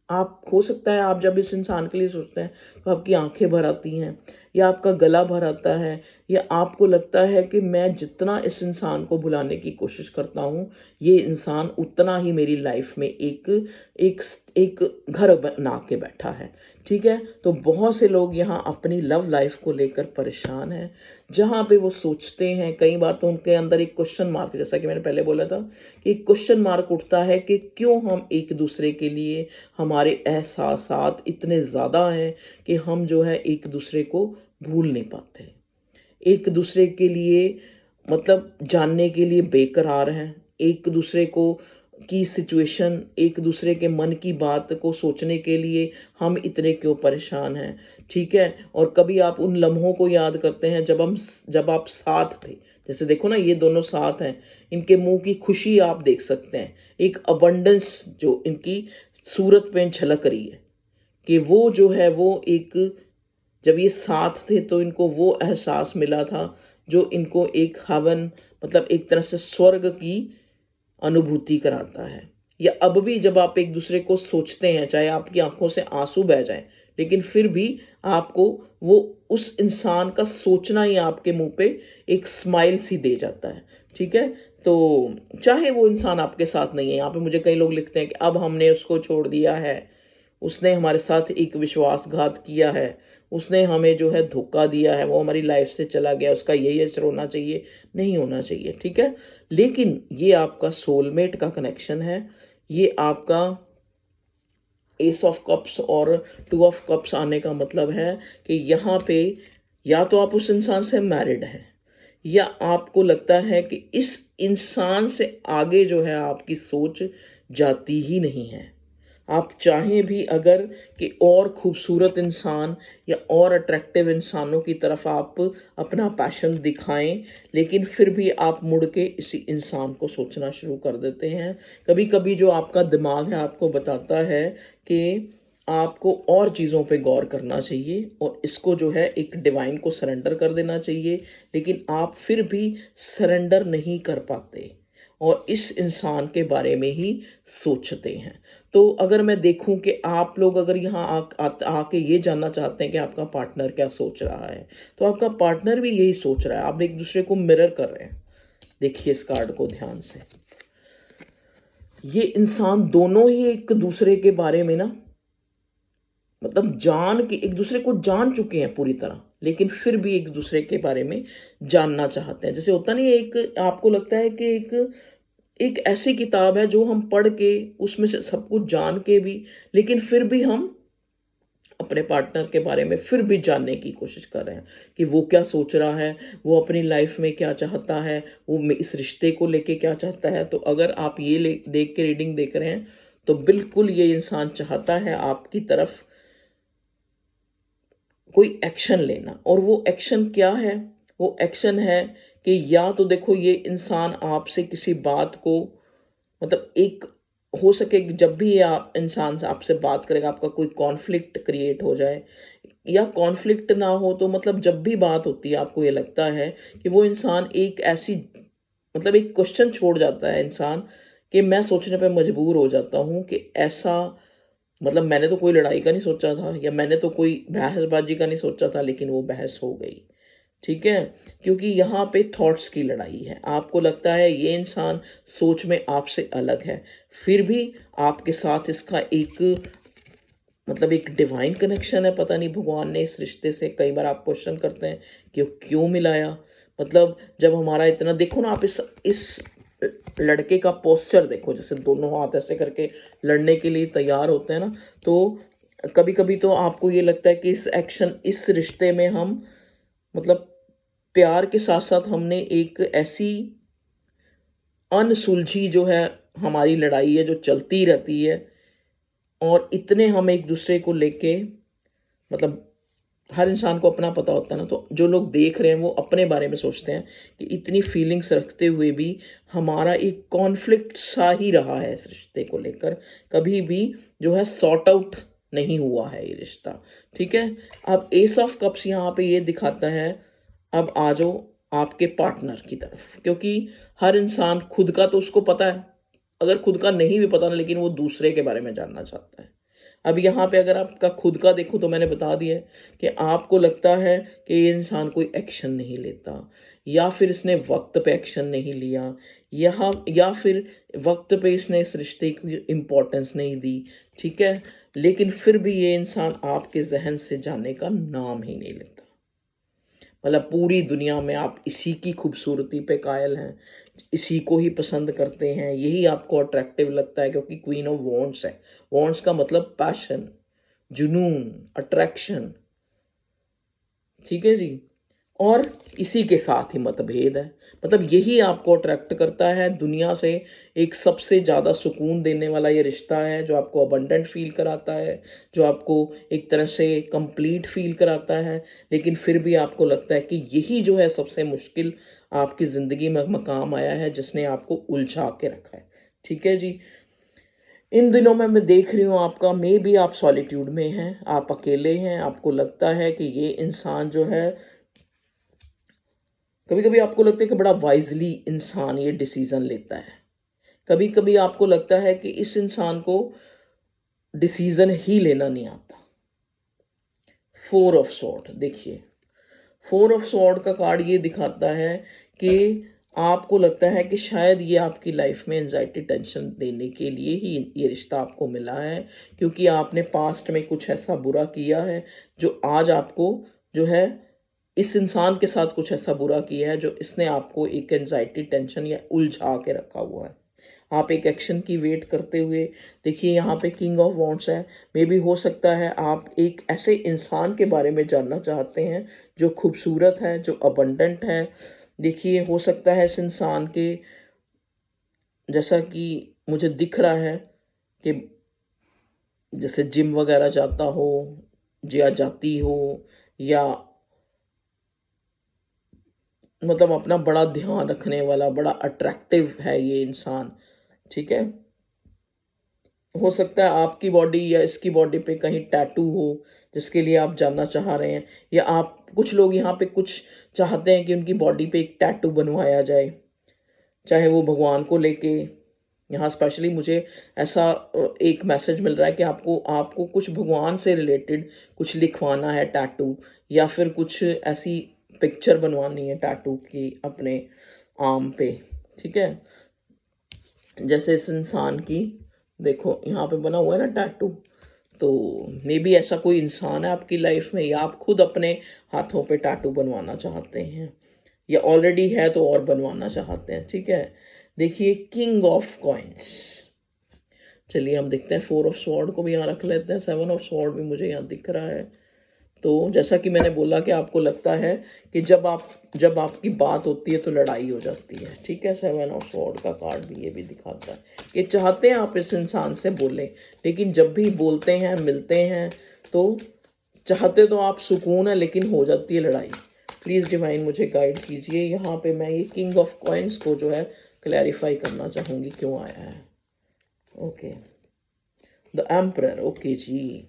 Speaker 1: आप, हो सकता है आप जब इस इंसान के लिए सोचते हैं तो आपकी आंखें भर आती हैं, या आपका गला भर आता है, या आपको लगता है कि मैं जितना इस इंसान को भुलाने की कोशिश करता हूँ, ये इंसान उतना ही मेरी लाइफ में एक एक एक घर बना के बैठा है। ठीक है, तो बहुत से लोग यहाँ अपनी लव लाइफ को लेकर परेशान हैं, जहाँ पे वो सोचते हैं, कई बार तो उनके अंदर एक क्वेश्चन मार्क, जैसा कि मैंने पहले बोला था कि एक क्वेश्चन मार्क उठता है कि क्यों हम एक दूसरे के लिए, हमारे एहसासात इतने ज़्यादा हैं कि हम जो है एक दूसरे को भूल नहीं पाते, एक दूसरे के लिए मतलब जानने के लिए बेकरार हैं, एक दूसरे को की सिचुएशन, एक दूसरे के मन की बात को सोचने के लिए हम इतने क्यों परेशान हैं। ठीक है, और कभी आप उन लम्हों को याद करते हैं जब आप साथ थे, जैसे देखो ना ये दोनों साथ हैं, इनके मुंह की खुशी आप देख सकते हैं, एक अबंडेंस जो इनकी सूरत पे झलक रही है, कि वो जो है वो एक, जब ये साथ थे तो इनको वो एहसास मिला था जो इनको एक हवन, मतलब एक तरह से स्वर्ग की अनुभूति कराता है। या अब भी जब आप एक दूसरे को सोचते हैं, चाहे आपकी आंखों से आंसू बह जाएं, लेकिन फिर भी आपको वो उस इंसान का सोचना ही आपके मुंह पे एक स्माइल सी दे जाता है। ठीक है, तो चाहे वो इंसान आपके साथ नहीं है, यहाँ पे मुझे कई लोग लिखते हैं कि अब हमने उसको छोड़ दिया है, उसने हमारे साथ एक विश्वासघात किया है, उसने हमें जो है धोखा दिया है, वो हमारी लाइफ से चला गया, उसका यही असर होना चाहिए, नहीं होना चाहिए। ठीक है, लेकिन ये आपका सोलमेट का कनेक्शन है, ये आपका एस ऑफ कप्स और टू ऑफ कप्स आने का मतलब है कि यहाँ पे या तो आप उस इंसान से मैरिड हैं, या आपको लगता है कि इस इंसान से आगे जो है आपकी सोच जाती ही नहीं है। आप चाहें भी अगर कि और खूबसूरत इंसान या और अट्रैक्टिव इंसानों की तरफ आप अपना पैशन दिखाएं, लेकिन फिर भी आप मुड़ के इसी इंसान को सोचना शुरू कर देते हैं। कभी कभी जो आपका दिमाग है आपको बताता है कि आपको और चीज़ों पे गौर करना चाहिए, और इसको जो है एक डिवाइन को सरेंडर कर देना चाहिए, लेकिन आप फिर भी सरेंडर नहीं कर पाते और इस इंसान के बारे में ही सोचते हैं। तो अगर मैं देखूं कि आप लोग अगर यहाँ आके ये जानना चाहते हैं कि आपका पार्टनर क्या सोच रहा है, तो आपका पार्टनर भी यही सोच रहा है, आप एक दूसरे को मिरर कर रहे हैं। देखिए इस कार्ड को ध्यान से, ये इंसान दोनों ही एक दूसरे के बारे में ना, मतलब जान के एक दूसरे को जान चुके हैं पूरी तरह, लेकिन फिर भी एक दूसरे के बारे में जानना चाहते हैं। जैसे होता नहीं, एक आपको लगता है कि एक ऐसी किताब है जो हम पढ़ के उसमें से सब कुछ जान के भी, लेकिन फिर भी हम अपने पार्टनर के बारे में फिर भी जानने की कोशिश कर रहे हैं कि वो क्या सोच रहा है, वो अपनी लाइफ में क्या चाहता है, वो इस रिश्ते को लेके क्या चाहता है। तो अगर आप ये देख के रीडिंग देख रहे हैं, तो बिल्कुल ये इंसान चाहता है आपकी तरफ कोई एक्शन लेना। और वो एक्शन क्या है? वो एक्शन है कि या तो देखो ये इंसान आपसे किसी बात को, मतलब एक, हो सके कि जब भी ये आप इंसान से आपसे बात करेगा आपका कोई कॉन्फ्लिक्ट क्रिएट हो जाए, या कॉन्फ्लिक्ट ना हो तो मतलब जब भी बात होती है आपको ये लगता है कि वो इंसान एक ऐसी, मतलब एक क्वेश्चन छोड़ जाता है इंसान, कि मैं सोचने पे मजबूर हो जाता हूँ कि ऐसा, मतलब मैंने तो कोई लड़ाई का नहीं सोचा था, या मैंने तो कोई बहसबाजी का नहीं सोचा था, लेकिन वो बहस हो गई। ठीक है, क्योंकि यहाँ पे थॉट्स की लड़ाई है। आपको लगता है ये इंसान सोच में आपसे अलग है, फिर भी आपके साथ इसका एक, मतलब एक डिवाइन कनेक्शन है। पता नहीं भगवान ने इस रिश्ते से, कई बार आप क्वेश्चन करते हैं कि वो क्यों मिलाया। मतलब जब हमारा इतना, देखो ना आप इस लड़के का पोस्चर देखो, जैसे दोनों हाथ ऐसे करके लड़ने के लिए तैयार होते हैं ना, तो कभी कभी तो आपको ये लगता है कि इस रिश्ते में हम, मतलब प्यार के साथ साथ हमने एक ऐसी अनसुलझी जो है हमारी लड़ाई है जो चलती रहती है, और इतने हम एक दूसरे को लेके, मतलब हर इंसान को अपना पता होता है ना, तो जो लोग देख रहे हैं वो अपने बारे में सोचते हैं कि इतनी फीलिंग्स रखते हुए भी हमारा एक कॉन्फ्लिक्ट सा ही रहा है इस रिश्ते को लेकर, कभी भी जो है सॉर्ट आउट नहीं हुआ है ये रिश्ता। ठीक है, अब एस ऑफ कप्स यहाँ पे ये दिखाता है, अब आ जाओ आपके पार्टनर की तरफ, क्योंकि हर इंसान खुद का तो उसको पता है, अगर खुद का नहीं भी पता ना, लेकिन वो दूसरे के बारे में जानना चाहता है। अब यहाँ पे अगर आपका खुद का देखो तो मैंने बता दिया है कि आपको लगता है कि ये इंसान कोई एक्शन नहीं लेता, या फिर इसने वक्त पे एक्शन नहीं लिया, या फिर वक्त पे इसने इस रिश्ते की इम्पोर्टेंस नहीं दी। ठीक है, लेकिन फिर भी ये इंसान आपके जहन से जाने का नाम ही नहीं लेता। मतलब पूरी दुनिया में आप इसी की खूबसूरती पे कायल हैं, इसी को ही पसंद करते हैं, यही आपको अट्रैक्टिव लगता है, क्योंकि क्वीन ऑफ वॉन्ट्स है। वॉन्ट्स का मतलब पैशन, जुनून, अट्रैक्शन। ठीक है जी, और इसी के साथ ही मतभेद है, मतलब यही आपको अट्रैक्ट करता है दुनिया से। एक सबसे ज़्यादा सुकून देने वाला ये रिश्ता है जो आपको अबंडेंट फील कराता है, जो आपको एक तरह से कंप्लीट फील कराता है, लेकिन फिर भी आपको लगता है कि यही जो है सबसे मुश्किल आपकी ज़िंदगी में मकाम आया है, जिसने आपको उलझा के रखा है। ठीक है जी, इन दिनों में मैं देख रही हूँ आपका, मे भी आप सॉलिट्यूड में हैं, आप अकेले हैं, आपको लगता है कि ये इंसान जो है, कभी कभी आपको लगता है कि बड़ा वाइजली इंसान ये डिसीजन लेता है, कभी कभी आपको लगता है कि इस इंसान को डिसीजन ही लेना नहीं आता। फोर ऑफ सॉर्ड देखिए, फोर ऑफ सॉर्ड का कार्ड ये दिखाता है कि आपको लगता है कि शायद ये आपकी लाइफ में एंजाइटी टेंशन देने के लिए ही ये रिश्ता आपको मिला है, क्योंकि आपने पास्ट में कुछ ऐसा बुरा किया है जो आज आपको जो है, इस इंसान के साथ कुछ ऐसा बुरा किया है जो इसने आपको एक एंजाइटी टेंशन या उलझा के रखा हुआ है। आप एक एक्शन की वेट करते हुए, देखिए यहाँ पे किंग ऑफ वॉन्ट्स है, मे भी हो सकता है आप एक ऐसे इंसान के बारे में जानना चाहते हैं जो खूबसूरत है, जो अबंडेंट है। देखिए हो सकता है इस इंसान के, जैसा कि मुझे दिख रहा है कि जैसे जिम वगैरह जाता हो या जाती हो, या मतलब अपना बड़ा ध्यान रखने वाला, बड़ा अट्रैक्टिव है ये इंसान। ठीक है, हो सकता है आपकी बॉडी या इसकी बॉडी पे कहीं टैटू हो जिसके लिए आप जानना चाह रहे हैं, या आप, कुछ लोग यहाँ पे कुछ चाहते हैं कि उनकी बॉडी पे एक टैटू बनवाया जाए, चाहे वो भगवान को लेके। यहाँ स्पेशली मुझे ऐसा एक मैसेज मिल रहा है कि आपको आपको कुछ भगवान से रिलेटेड कुछ लिखवाना है टैटू, या फिर कुछ ऐसी पिक्चर बनवानी है टैटू की अपने आर्म पे। ठीक है, जैसे इस इंसान की देखो यहाँ पे बना हुआ है ना टैटू, तो मे बी ऐसा कोई इंसान है आपकी लाइफ में, या आप खुद अपने हाथों पे टैटू बनवाना चाहते हैं, या ऑलरेडी है तो और बनवाना चाहते हैं। ठीक है, देखिए किंग ऑफ कॉइन्स, चलिए हम देखते हैं फोर ऑफ स्वॉर्ड को भी यहाँ रख लेते हैं, सेवन ऑफ स्वॉर्ड भी मुझे यहाँ दिख रहा है। तो जैसा कि मैंने बोला कि आपको लगता है कि जब आपकी बात होती है तो लड़ाई हो जाती है। ठीक है, सेवन ऑफ स्वॉर्ड का कार्ड भी ये भी दिखाता है कि चाहते हैं आप इस इंसान से बोलें, लेकिन जब भी बोलते हैं, मिलते हैं, तो चाहते तो आप सुकून है, लेकिन हो जाती है लड़ाई। प्लीज़ डिवाइन मुझे गाइड कीजिए, यहाँ पे मैं ये किंग ऑफ कॉइन्स को जो है क्लैरिफाई करना चाहूँगी क्यों आया है। ओके, द एम्परर, ओके जी।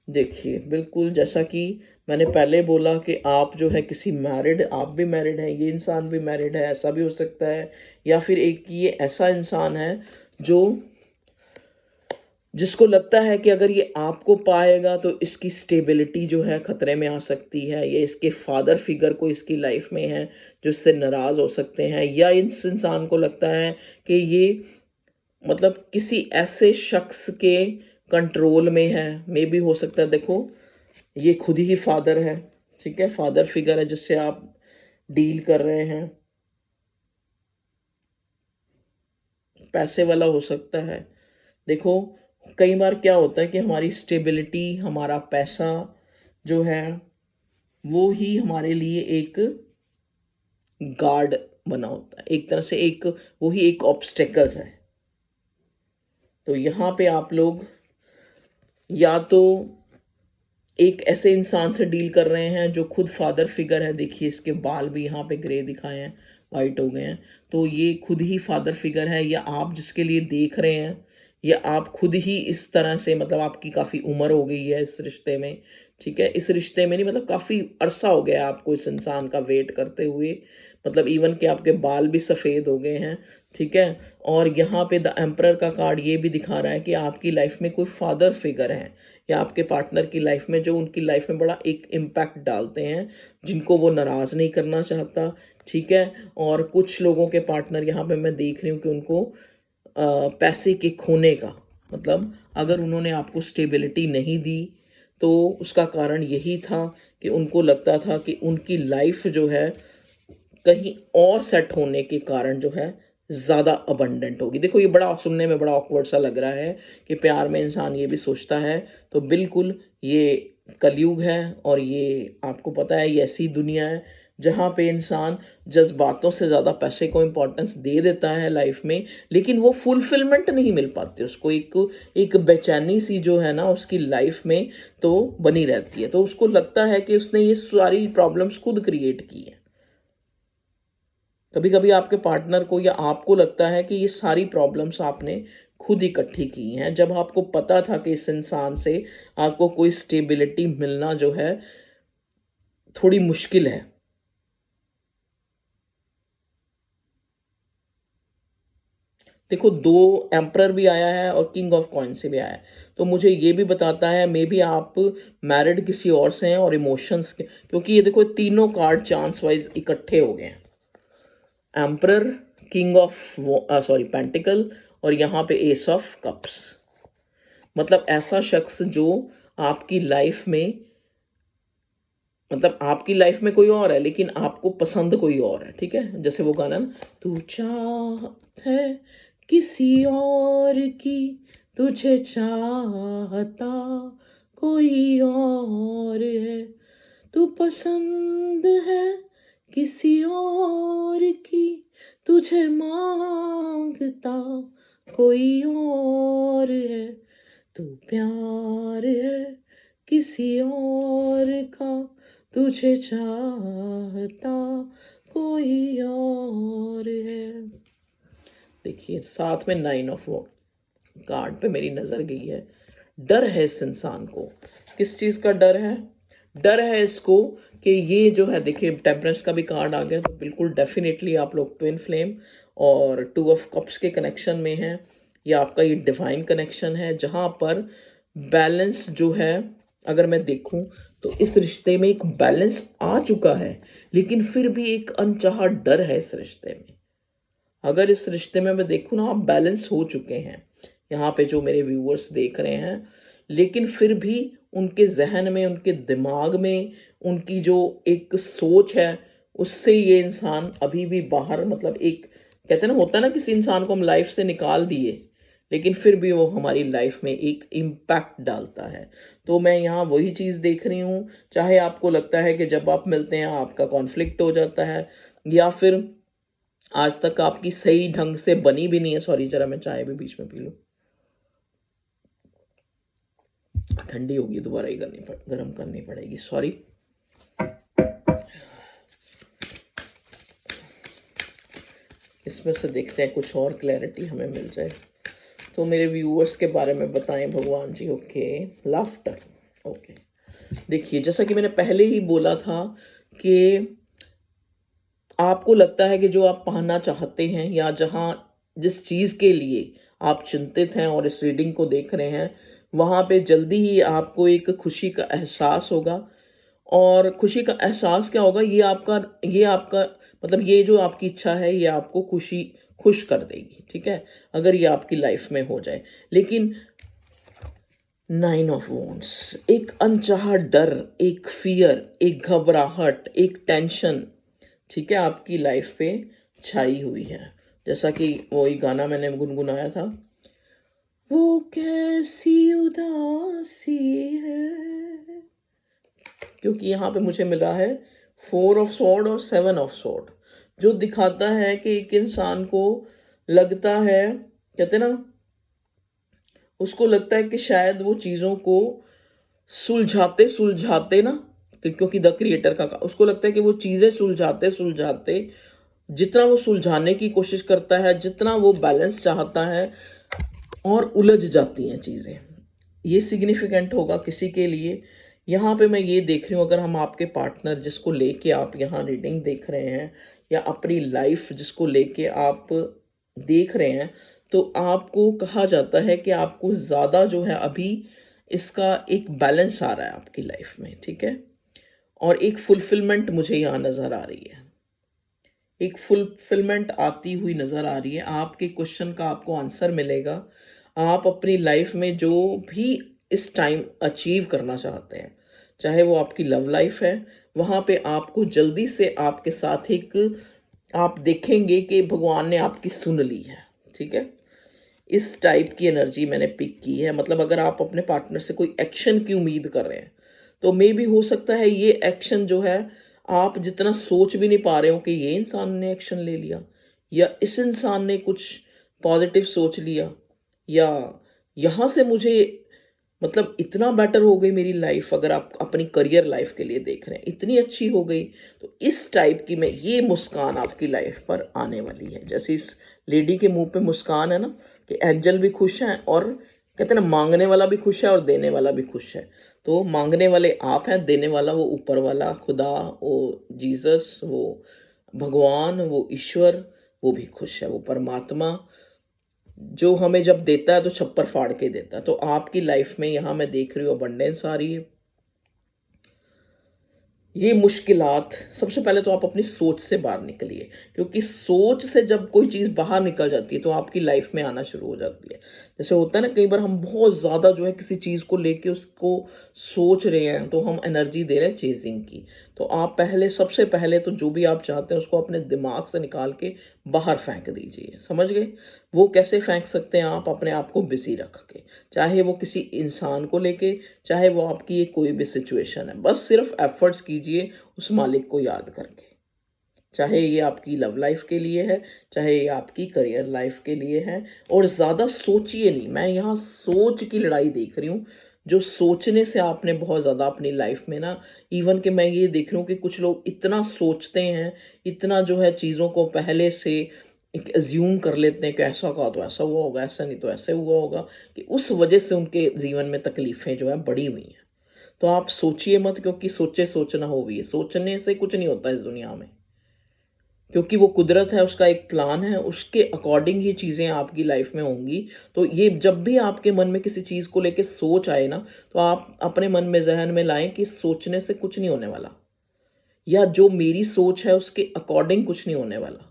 Speaker 1: देखिए बिल्कुल जैसा कि मैंने पहले बोला कि आप जो है किसी मैरिड, आप भी मैरिड हैं, ये इंसान भी मैरिड है, ऐसा भी हो सकता है, या फिर एक ये ऐसा इंसान है जो, जिसको लगता है कि अगर ये आपको पाएगा तो इसकी स्टेबिलिटी जो है खतरे में आ सकती है, या इसके फादर फिगर को इसकी लाइफ में है जो इससे नाराज़ हो सकते हैं, या इस इंसान को लगता है कि ये मतलब किसी ऐसे शख्स के कंट्रोल में है, मे भी हो सकता है, देखो ये खुद ही फादर है। ठीक है, फादर फिगर है जिससे आप डील कर रहे हैं। पैसे वाला हो सकता है। देखो, कई बार क्या होता है कि हमारी स्टेबिलिटी, हमारा पैसा जो है वो ही हमारे लिए एक गार्ड बना होता है, एक तरह से एक वो ही एक ऑब्स्टेकल्स है। तो यहाँ पे आप लोग या तो एक ऐसे इंसान से डील कर रहे हैं जो खुद फादर फिगर है। देखिए, इसके बाल भी यहाँ पे ग्रे दिखाए हैं, वाइट हो गए हैं, तो ये खुद ही फादर फिगर है, या आप जिसके लिए देख रहे हैं, या आप खुद ही इस तरह से, मतलब आपकी काफ़ी उम्र हो गई है इस रिश्ते में, ठीक है, इस रिश्ते में नहीं, मतलब काफ़ी अरसा हो गया है आपको इस इंसान का वेट करते हुए, मतलब इवन कि आपके बाल भी सफ़ेद हो गए हैं, ठीक है। और यहाँ पे द एम्परर का कार्ड ये भी दिखा रहा है कि आपकी लाइफ में कोई फादर फिगर है, या आपके पार्टनर की लाइफ में जो उनकी लाइफ में बड़ा एक इम्पैक्ट डालते हैं, जिनको वो नाराज़ नहीं करना चाहता, ठीक है। और कुछ लोगों के पार्टनर यहाँ पे मैं देख रही हूँ कि उनको पैसे के खोने का, मतलब अगर उन्होंने आपको स्टेबिलिटी नहीं दी तो उसका कारण यही था कि उनको लगता था कि उनकी लाइफ जो है कहीं और सेट होने के कारण जो है ज़्यादा अबंडेंट होगी। देखो, ये बड़ा सुनने में बड़ा ऑकवर्ड सा लग रहा है कि प्यार में इंसान ये भी सोचता है, तो बिल्कुल ये कलयुग है, और ये आपको पता है ये ऐसी दुनिया है जहाँ पे इंसान जज्बातों से ज़्यादा पैसे को इम्पोर्टेंस दे देता है लाइफ में, लेकिन वो फुलफिलमेंट नहीं मिल पाती उसको, एक बेचैनी सी जो है ना उसकी लाइफ में तो बनी रहती है, तो उसको लगता है कि उसने ये सारी प्रॉब्लम्स खुद क्रिएट की है। कभी कभी आपके पार्टनर को या आपको लगता है कि ये सारी प्रॉब्लम्स आपने खुद इकट्ठी की हैं, जब आपको पता था कि इस इंसान से आपको कोई स्टेबिलिटी मिलना जो है थोड़ी मुश्किल है। देखो, दो एम्परर भी आया है और किंग ऑफ कॉइन से भी आया है, तो मुझे ये भी बताता है मे बी आप मैरिड किसी और से हैं, और इमोशंस के, क्योंकि ये देखो तीनों कार्ड चांस वाइज इकट्ठे हो गए हैं, emperor, king of sorry pentacle, और यहाँ पे एस ऑफ कप्स। मतलब ऐसा शख्स जो आपकी लाइफ में, मतलब आपकी लाइफ में कोई और है लेकिन आपको पसंद कोई और है, ठीक है। जैसे वो गाना ना, तू चाहत है किसी और की, तुझे चाहता कोई और है, तू पसंद है किसी और की, तुझे मांगता कोई और है, तू प्यार है किसी और का, तुझे चाहता कोई और है। देखिए, साथ में 9 ऑफ वो कार्ड पे मेरी नजर गई है। डर है इस इंसान को, किस चीज का डर है? डर है इसको कि ये जो है, देखिए टेम्परेंस का भी कार्ड आ गया, तो बिल्कुल डेफिनेटली आप लोग ट्विन फ्लेम और 2 ऑफ कप्स के कनेक्शन में हैं, या आपका ये डिवाइन कनेक्शन है जहां पर बैलेंस जो है, अगर मैं देखूं तो इस रिश्ते में एक बैलेंस आ चुका है, लेकिन फिर भी एक अनचाहा डर है इस रिश्ते में। अगर इस रिश्ते में मैं देखूं ना, आप बैलेंस हो चुके हैं यहाँ पे जो मेरे व्यूअर्स देख रहे हैं, लेकिन फिर भी उनके जहन में, उनके दिमाग में, उनकी जो एक सोच है, उससे ये इंसान अभी भी बाहर, मतलब एक कहते हैं ना, होता है ना किसी इंसान को हम लाइफ से निकाल दिए लेकिन फिर भी वो हमारी लाइफ में एक इम्पैक्ट डालता है। तो मैं यहाँ वही चीज़ देख रही हूँ, चाहे आपको लगता है कि जब आप मिलते हैं आपका कॉन्फ्लिक्ट हो जाता है, या फिर आज तक आपकी सही ढंग से बनी भी नहीं है। सॉरी, जरा मैं चाय भी बीच में पी लूँ, ठंडी होगी, दोबारा ही गर्म करनी पड़ेगी, सॉरी। इसमें से देखते हैं कुछ और क्लैरिटी हमें मिल जाए। तो मेरे व्यूअर्स के बारे में बताएं भगवान जी। Okay, laughter. ओके, देखिए जैसा कि मैंने पहले ही बोला था कि आपको लगता है कि जो आप पाना चाहते हैं, या जहां जिस चीज़ के लिए आप चिंतित हैं और इस रीडिंग को देख रहे हैं, वहां पे जल्दी ही आपको एक खुशी का एहसास होगा। और खुशी का एहसास क्या होगा, ये आपका मतलब ये जो आपकी इच्छा है ये आपको खुश कर देगी, ठीक है, अगर ये आपकी लाइफ में हो जाए। लेकिन 9 ऑफ वॉन्ड्स, एक अनचाहा डर, एक फियर, एक घबराहट, एक टेंशन, ठीक है, आपकी लाइफ पे छाई हुई है। जैसा कि वही गाना मैंने गुनगुनाया था, वो कैसी उदासी है, क्योंकि यहाँ पे मुझे मिला है 4 ऑफ स्वॉर्ड और 7 ऑफ स्वॉर्ड, जो दिखाता है कि एक इंसान को लगता है, कहते ना, उसको लगता है कि शायद वो चीज़ों को सुलझाते सुलझाते ना, क्योंकि द क्रिएटर का उसको लगता है कि वो चीज़ें सुलझाते सुलझाते, जितना वो सुलझाने की कोशिश करता है, जितना वो बैलेंस चाहता है, और उलझ जाती हैं चीज़ें। ये सिग्निफिकेंट होगा किसी के लिए। यहाँ पे मैं ये देख रही हूँ, अगर हम आपके पार्टनर जिसको लेके आप यहाँ रीडिंग देख रहे हैं, या अपनी लाइफ जिसको लेके आप देख रहे हैं, तो आपको कहा जाता है कि आपको ज़्यादा जो है अभी इसका एक बैलेंस आ रहा है आपकी लाइफ में, ठीक है? और एक फुलफिलमेंट मुझे यहाँ नज़र आ रही है, एक फुलफिलमेंट आती हुई नज़र आ रही है। आपके क्वेश्चन का आपको आंसर मिलेगा। आप अपनी लाइफ में जो भी इस टाइम अचीव करना चाहते हैं, चाहे वो आपकी लव लाइफ है, वहाँ पे आपको जल्दी से आपके साथ एक, आप देखेंगे कि भगवान ने आपकी सुन ली है, ठीक है? इस टाइप की एनर्जी मैंने पिक की है। मतलब अगर आप अपने पार्टनर से कोई एक्शन की उम्मीद कर रहे हैं, तो मे भी हो सकता है ये एक्शन जो है, आप जितना सोच भी नहीं पा रहे हो कि ये इंसान ने एक्शन ले लिया, या इस इंसान ने कुछ पॉजिटिव सोच लिया, या यहाँ से मुझे, मतलब इतना बेटर हो गई मेरी लाइफ। अगर आप अपनी करियर लाइफ के लिए देख रहे हैं, इतनी अच्छी हो गई, तो इस टाइप की मैं, ये मुस्कान आपकी लाइफ पर आने वाली है। जैसे इस लेडी के मुंह पे मुस्कान है ना, कि एंजल भी खुश हैं, और कहते हैं ना, मांगने वाला भी खुश है और देने वाला भी खुश है। तो मांगने वाले आप हैं, देने वाला वो ऊपर वाला खुदा, वो जीसस, वो भगवान, वो ईश्वर, वो भी खुश है, वो परमात्मा जो हमें जब देता है तो छप्पर फाड़ के देता है। तो आपकी लाइफ में यहाँ मैं देख रही हूँ अबंडेंस आ रही है। ये मुश्किलात, सबसे पहले तो आप अपनी सोच से बाहर निकलिए, क्योंकि सोच से जब कोई चीज़ बाहर निकल जाती है तो आपकी लाइफ में आना शुरू हो जाती है। जैसे होता है ना, कई बार हम बहुत ज़्यादा जो है किसी चीज़ को लेके उसको सोच रहे हैं, तो हम एनर्जी दे रहे हैं चेजिंग की। तो आप पहले, सबसे पहले तो जो भी आप चाहते हैं उसको अपने दिमाग से निकाल के बाहर फेंक दीजिए, समझ गए? वो कैसे फेंक सकते हैं आप? अपने आप को बिजी रख के, चाहे वो किसी इंसान को लेके, चाहे वो आपकी एक कोई भी सिचुएशन है, बस सिर्फ एफर्ट्स कीजिए उस मालिक को याद करके। चाहे ये आपकी लव लाइफ के लिए है, चाहे ये आपकी करियर लाइफ के लिए है। और ज़्यादा सोचिए नहीं, मैं यहाँ सोच की लड़ाई देख रही हूँ। जो सोचने से आपने बहुत ज़्यादा अपनी लाइफ में ना, इवन कि मैं ये देख रही हूँ कि कुछ लोग इतना सोचते हैं, इतना जो है चीज़ों को पहले से एक एज्यूम कर लेते हैं कि ऐसा कहा तो ऐसा हुआ होगा, ऐसा नहीं तो ऐसे हुआ होगा, कि उस वजह से उनके जीवन में तकलीफ़ें जो है बढ़ी हुई हैं। तो आप सोचिए मत, क्योंकि सोचे सोचना हो भी है, सोचने से कुछ नहीं होता इस दुनिया में, क्योंकि वो कुदरत है, उसका एक प्लान है, उसके अकॉर्डिंग ही चीज़ें आपकी लाइफ में होंगी। तो ये जब भी आपके मन में किसी चीज़ को लेके सोच आए ना, तो आप अपने मन में, ज़हन में लाएं कि सोचने से कुछ नहीं होने वाला, या जो मेरी सोच है उसके अकॉर्डिंग कुछ नहीं होने वाला,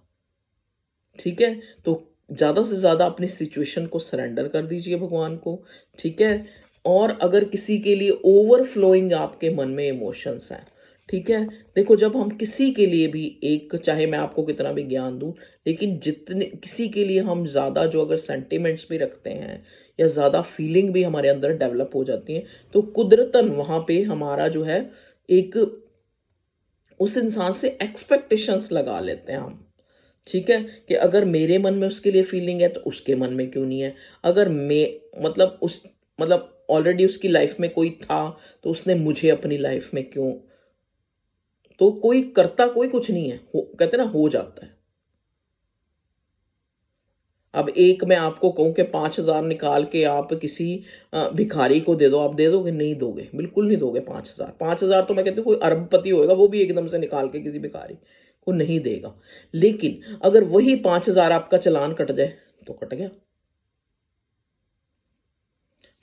Speaker 1: ठीक है? तो ज़्यादा से ज़्यादा अपनी सिचुएशन को सरेंडर कर दीजिए भगवान को, ठीक है? और अगर किसी के लिए ओवरफ्लोइंग आपके मन में इमोशंस हैं, ठीक है? देखो, जब हम किसी के लिए भी एक, चाहे मैं आपको कितना भी ज्ञान दूँ, लेकिन जितने किसी के लिए हम ज़्यादा जो अगर सेंटिमेंट्स भी रखते हैं, या ज़्यादा फीलिंग भी हमारे अंदर डेवलप हो जाती हैं, तो कुदरतन वहाँ पे हमारा जो है एक, उस इंसान से एक्सपेक्टेशंस लगा लेते हैं हम। ठीक है? कि अगर मेरे मन में उसके लिए फीलिंग है तो उसके मन में क्यों नहीं है? अगर मैं, मतलब उस, मतलब ऑलरेडी उसकी लाइफ में कोई था, तो उसने मुझे अपनी लाइफ में क्यों? तो कोई करता कोई कुछ नहीं है, हो, कहते हैं ना, हो जाता है। अब एक मैं आपको कहूँ कि 5,000 निकाल के आप किसी भिखारी को दे दो, आप दे दोगे? नहीं दोगे, बिल्कुल नहीं दोगे 5,000। 5,000 तो मैं कहती हूँ कोई अरबपति होएगा, वो भी एकदम से निकाल के किसी भिखारी को नहीं देगा। लेकिन अगर वही 5,000 आपका चालान कट जाए, तो कट गया।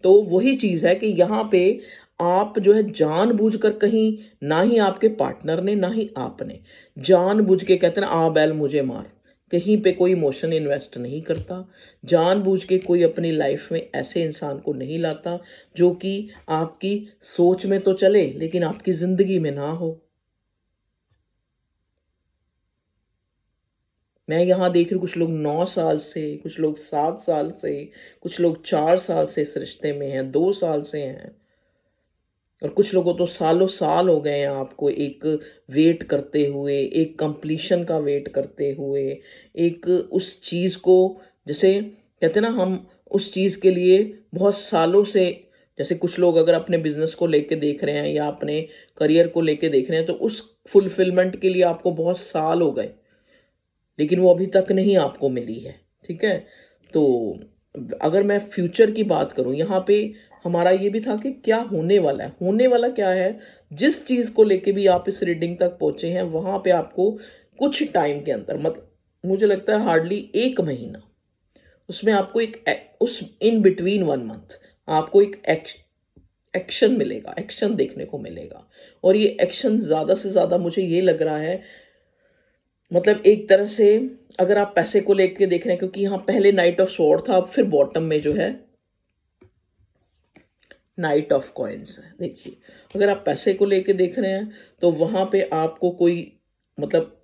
Speaker 1: तो वही चीज़ है कि यहाँ पे आप जो है जानबूझकर कहीं, ना ही आपके पार्टनर ने, ना ही आपने, जानबूझ के, कहते हैं ना, आ बैल मुझे मार, कहीं पे कोई इमोशन इन्वेस्ट नहीं करता। जानबूझ के कोई अपनी लाइफ में ऐसे इंसान को नहीं लाता जो कि आपकी सोच में तो चले लेकिन आपकी ज़िंदगी में ना हो। मैं यहाँ देख रही हूँ कुछ लोग 9 साल से, कुछ लोग 7 साल से, कुछ लोग 4 साल से इस रिश्ते में हैं, 2 साल से हैं, और कुछ लोगों तो सालों साल हो गए हैं आपको एक वेट करते हुए, एक कंप्लीशन का वेट करते हुए, एक उस चीज़ को, जैसे कहते हैं ना, हम उस चीज़ के लिए बहुत सालों से, जैसे कुछ लोग अगर अपने बिजनेस को लेके देख रहे हैं या अपने करियर को लेके देख रहे हैं, तो उस फुलफिलमेंट के लिए आपको बहुत साल हो गए, लेकिन वो अभी तक नहीं आपको मिली है। ठीक है, तो अगर मैं फ्यूचर की बात करूं, यहाँ पे हमारा ये भी था कि क्या होने वाला है, होने वाला क्या है। जिस चीज़ को लेके भी आप इस रीडिंग तक पहुंचे हैं, वहां पे आपको कुछ टाइम के अंदर, मतलब मुझे लगता है हार्डली 1 महीना, उसमें आपको उस इन बिटवीन 1 मंथ आपको एक एक्शन मिलेगा, एक्शन देखने को मिलेगा। और ये एक्शन ज़्यादा से ज़्यादा मुझे ये लग रहा है, मतलब एक तरह से अगर आप पैसे को लेके देख रहे हैं, क्योंकि यहाँ पहले नाइट ऑफ स्वॉर्ड था, अब फिर बॉटम में जो है नाइट ऑफ कॉइन्स है। देखिए, अगर आप पैसे को लेके देख रहे हैं, तो वहां पे आपको कोई, मतलब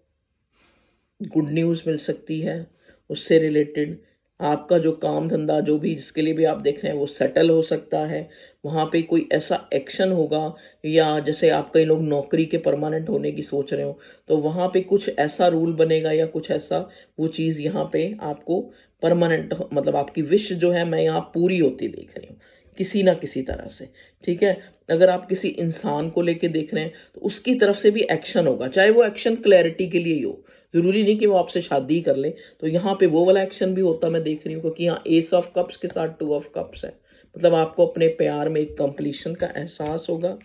Speaker 1: गुड न्यूज़ मिल सकती है, उससे रिलेटेड आपका जो काम धंधा जो भी जिसके लिए भी आप देख रहे हैं वो सेटल हो सकता है। वहाँ पे कोई ऐसा एक्शन होगा, या जैसे आप कई लोग नौकरी के परमानेंट होने की सोच रहे हो, तो वहाँ पे कुछ ऐसा रूल बनेगा या कुछ ऐसा वो चीज़ यहाँ पे आपको परमानेंट, मतलब आपकी विश जो है मैं यहाँ पूरी होती देख रही हूँ किसी ना किसी तरह से। ठीक है, अगर आप किसी इंसान को लेके देख रहे हैं, तो उसकी तरफ से भी एक्शन होगा, चाहे वो एक्शन क्लैरिटी के लिए ही हो, ज़रूरी नहीं कि वो आपसे शादी ही कर ले। तो यहाँ पे वो वाला एक्शन भी होता मैं देख रही हूँ, क्योंकि यहाँ एस ऑफ कप्स के साथ 2 ऑफ कप्स है, मतलब आपको अपने प्यार में एक कंप्लीशन का एहसास होगा,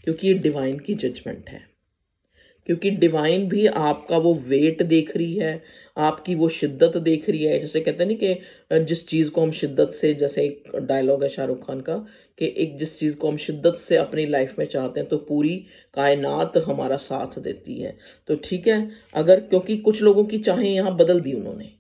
Speaker 1: क्योंकि ये डिवाइन की जजमेंट है। क्योंकि डिवाइन भी आपका वो वेट देख रही है, आपकी वो शिद्दत देख रही है। जैसे कहते हैं नहीं कि जिस चीज़ को हम शिद्दत से, जैसे एक डायलॉग है शाहरुख खान का, कि एक जिस चीज़ को हम शिद्दत से अपनी लाइफ में चाहते हैं, तो पूरी कायनात हमारा साथ देती है। तो ठीक है, अगर क्योंकि कुछ लोगों की चाहें यहाँ बदल दी उन्होंने,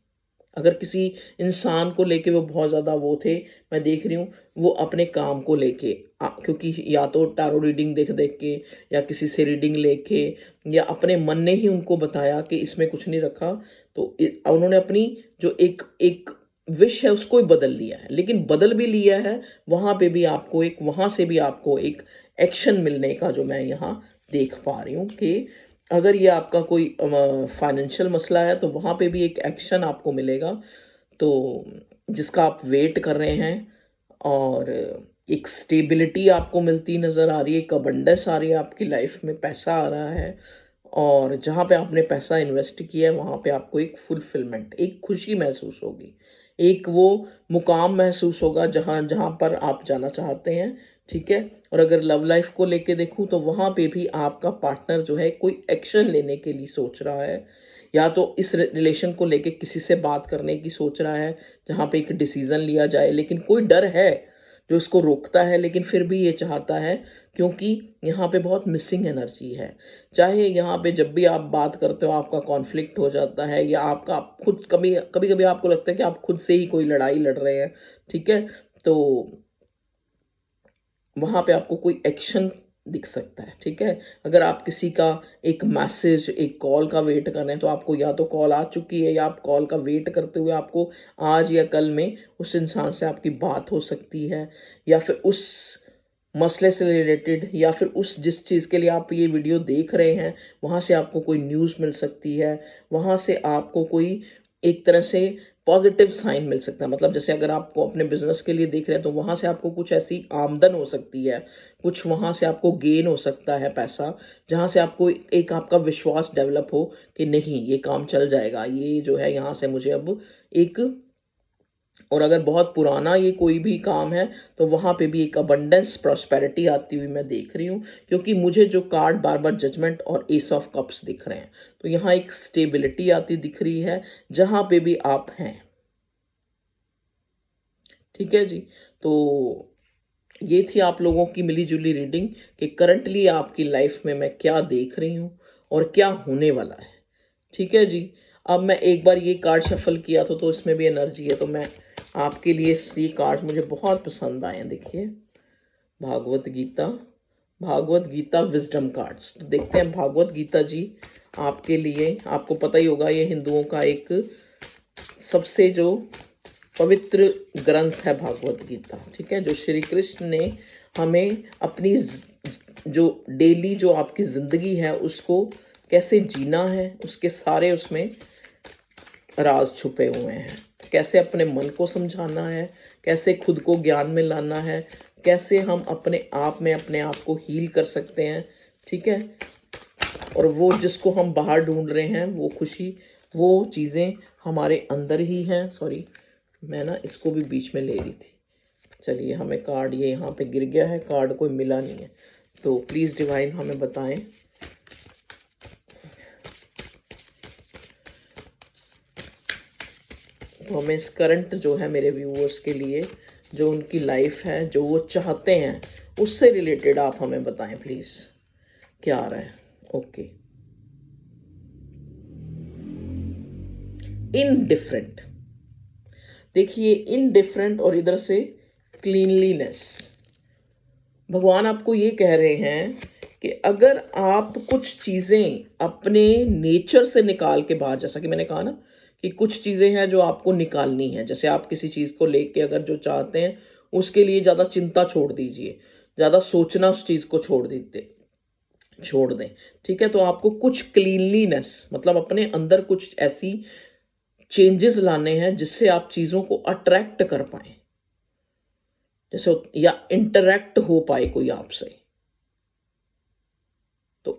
Speaker 1: अगर किसी इंसान को लेके वो बहुत ज़्यादा वो थे, मैं देख रही हूँ वो अपने काम को लेके, क्योंकि या तो टारो रीडिंग देख देख के, या किसी से रीडिंग लेके, या अपने मन ने ही उनको बताया कि इसमें कुछ नहीं रखा, तो उन्होंने अपनी जो एक एक विश है उसको ही बदल लिया है। लेकिन बदल भी लिया है, वहाँ पे भी आपको एक, वहाँ से भी आपको एक एक्शन मिलने का जो मैं यहाँ देख पा रही हूँ, कि अगर ये आपका कोई फाइनेंशियल मसला है, तो वहाँ पे भी एक एक्शन आपको मिलेगा, तो जिसका आप वेट कर रहे हैं। और एक स्टेबिलिटी आपको मिलती नज़र आ रही है, एक अबंडेंस आ रही है आपकी लाइफ में, पैसा आ रहा है, और जहाँ पे आपने पैसा इन्वेस्ट किया है वहाँ पे आपको एक फुलफिलमेंट, एक खुशी महसूस होगी, एक वो मुकाम महसूस होगा जहाँ जहाँ पर आप जाना चाहते हैं। ठीक है, और अगर लव लाइफ को लेके देखूं, तो वहाँ पे भी आपका पार्टनर जो है कोई एक्शन लेने के लिए सोच रहा है, या तो इस रिलेशन को लेके किसी से बात करने की सोच रहा है, जहाँ पे एक डिसीजन लिया जाए, लेकिन कोई डर है जो इसको रोकता है, लेकिन फिर भी ये चाहता है, क्योंकि यहाँ पे बहुत मिसिंग एनर्जी है। चाहे यहाँ पे जब भी आप बात करते हो आपका कॉन्फ्लिक्ट हो जाता है, या आपका खुद कभी कभी कभी आपको लगता है कि आप खुद से ही कोई लड़ाई लड़ रहे हैं। ठीक है, तो वहाँ पे आपको कोई एक्शन दिख सकता है। ठीक है, अगर आप किसी का एक मैसेज, एक कॉल का वेट कर रहे हैं, तो आपको या तो कॉल आ चुकी है, या आप कॉल का वेट करते हुए आपको आज या कल में उस इंसान से आपकी बात हो सकती है, या फिर उस मसले से रिलेटेड, या फिर उस जिस चीज़ के लिए आप ये वीडियो देख रहे हैं, वहाँ से आपको कोई न्यूज़ मिल सकती है, वहाँ से आपको कोई एक तरह से पॉजिटिव साइन मिल सकता है। मतलब जैसे अगर आपको अपने बिजनेस के लिए देख रहे हैं, तो वहाँ से आपको कुछ ऐसी आमदन हो सकती है, कुछ वहाँ से आपको गेन हो सकता है पैसा, जहाँ से आपको एक आपका विश्वास डेवलप हो कि नहीं ये काम चल जाएगा, ये जो है यहाँ से मुझे अब एक, और अगर बहुत पुराना ये कोई भी काम है, तो वहाँ पे भी एक अबंडेंस प्रॉस्पेरिटी आती हुई मैं देख रही हूँ, क्योंकि मुझे जो कार्ड बार बार जजमेंट और एस ऑफ कप्स दिख रहे हैं, तो यहाँ एक स्टेबिलिटी आती दिख रही है जहाँ पे भी आप हैं। ठीक है जी, तो ये थी आप लोगों की मिली जुली रीडिंग, कि करंटली आपकी लाइफ में मैं क्या देख रही हूँ और क्या होने वाला है। ठीक है जी, अब मैं एक बार ये कार्ड शफल किया था, तो इसमें भी एनर्जी है, तो मैं आपके लिए ये कार्ड मुझे बहुत पसंद आए हैं। देखिए, भागवत गीता, भागवत गीता विजडम कार्ड्स। तो देखते हैं भागवत गीता जी आपके लिए। आपको पता ही होगा ये हिंदुओं का एक सबसे जो पवित्र ग्रंथ है भागवत गीता, ठीक है, जो श्री कृष्ण ने हमें अपनी जो डेली जो आपकी ज़िंदगी है उसको कैसे जीना है, उसके सारे उसमें राज छुपे हुए हैं। कैसे अपने मन को समझाना है, कैसे खुद को ज्ञान में लाना है, कैसे हम अपने आप में अपने आप को हील कर सकते हैं, ठीक है। और वो जिसको हम बाहर ढूंढ रहे हैं वो खुशी, वो चीज़ें हमारे अंदर ही हैं। सॉरी, मैं ना इसको भी बीच में ले रही थी। चलिए, हमें कार्ड ये यहाँ पे गिर गया है, कार्ड कोई मिला नहीं है, तो प्लीज़ डिवाइन हमें बताएं तो हमें इस करंट जो है मेरे व्यूअर्स के लिए, जो उनकी लाइफ है, जो वो चाहते हैं, उससे रिलेटेड आप हमें बताएं प्लीज़, क्या आ रहा है। Okay, indifferent. देखिए, इनडिफरेंट और इधर से क्लीनलीनेस। भगवान आपको ये कह रहे हैं कि अगर आप कुछ चीज़ें अपने नेचर से निकाल के बाहर, जैसा कि मैंने कहा ना कि कुछ चीज़ें हैं जो आपको निकालनी है, जैसे आप किसी चीज़ को लेके अगर जो चाहते हैं उसके लिए ज़्यादा चिंता छोड़ दीजिए, ज़्यादा सोचना उस चीज़ को छोड़ दें, ठीक है। तो आपको कुछ क्लीनलीनेस मतलब अपने अंदर कुछ ऐसी चेंजेस लाने हैं जिससे आप चीज़ों को अट्रैक्ट कर पाए, जैसे या इंटरेक्ट हो पाए कोई आपसे। तो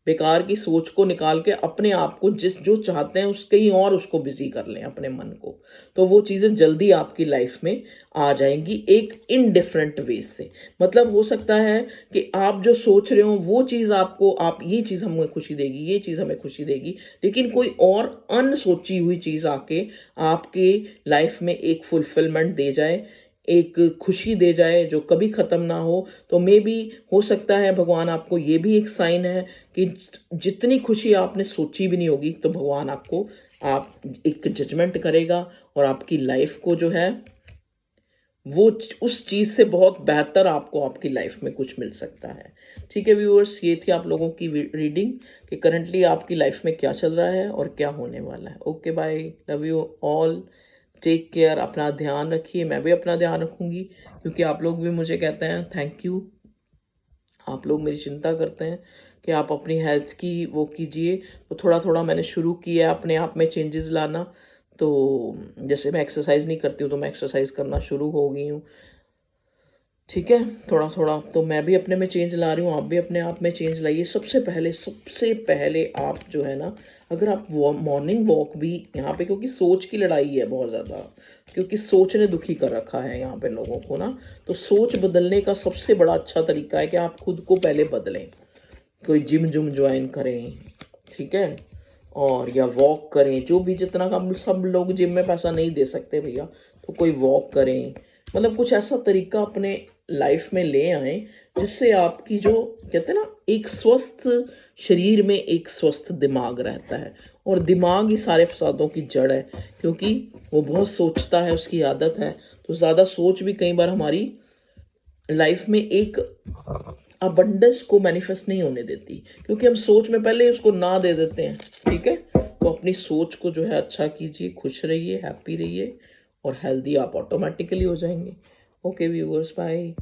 Speaker 1: बेकार की सोच को निकाल के अपने आप को जिस जो चाहते हैं उसके ही और उसको बिजी कर लें अपने मन को, तो वो चीज़ें जल्दी आपकी लाइफ में आ जाएंगी एक इनडिफरेंट वे से। मतलब हो सकता है कि आप जो सोच रहे हो वो चीज़ आपको, आप ये चीज़ हमें खुशी देगी, ये चीज़ हमें खुशी देगी, लेकिन कोई और अनसोची हुई चीज़ आके आपके लाइफ में एक फुलफिलमेंट दे जाए, एक खुशी दे जाए जो कभी ख़त्म ना हो। तो मे बी हो सकता है भगवान आपको ये भी एक साइन है कि जितनी खुशी आपने सोची भी नहीं होगी, तो भगवान आपको आप एक जजमेंट करेगा और आपकी लाइफ को जो है वो उस चीज़ से बहुत बेहतर आपको आपकी लाइफ में कुछ मिल सकता है। ठीक है व्यूअर्स, ये थी आप लोगों की रीडिंग कि करंटली आपकी लाइफ में क्या चल रहा है और क्या होने वाला है। Okay bye, love you all, take care, अपना ध्यान रखिए, मैं भी अपना ध्यान रखूँगी क्योंकि आप लोग भी मुझे कहते हैं थैंक यू, आप लोग मेरी चिंता करते हैं कि आप अपनी हेल्थ की वो कीजिए। तो थोड़ा थोड़ा मैंने शुरू किया है अपने आप में चेंजेस लाना। तो जैसे मैं एक्सरसाइज नहीं करती हूँ तो मैं एक्सरसाइज करना शुरू हो गई हूँ, ठीक है, थोड़ा थोड़ा। तो मैं भी अपने में चेंज ला रही हूँ, आप भी अपने आप में चेंज लाइए। सबसे पहले आप जो है ना, अगर आप मॉर्निंग वॉक भी यहाँ पे, क्योंकि सोच की लड़ाई है बहुत ज़्यादा, क्योंकि सोच ने दुखी कर रखा है यहाँ पे लोगों को ना। तो सोच बदलने का सबसे बड़ा अच्छा तरीका है कि आप खुद को पहले बदलें, कोई जिम जुम ज्वाइन करें, ठीक है, और या वॉक करें, जो भी जितना का, सब लोग जिम में पैसा नहीं दे सकते भैया, तो कोई वॉक करें। मतलब कुछ ऐसा तरीका अपने लाइफ में ले आए जिससे आपकी जो कहते हैं ना, एक स्वस्थ शरीर में एक स्वस्थ दिमाग रहता है, और दिमाग ही सारे फसादों की जड़ है, क्योंकि वो बहुत सोचता है, उसकी आदत है। तो ज़्यादा सोच भी कई बार हमारी लाइफ में एक अबंडेंस को मैनिफेस्ट नहीं होने देती, क्योंकि हम सोच में पहले ही उसको ना दे देते हैं, ठीक है। तो अपनी सोच को जो है अच्छा कीजिए, खुश रहिए, हैप्पी रहिए, और हेल्दी आप ऑटोमेटिकली हो जाएंगे। Okay viewers, bye.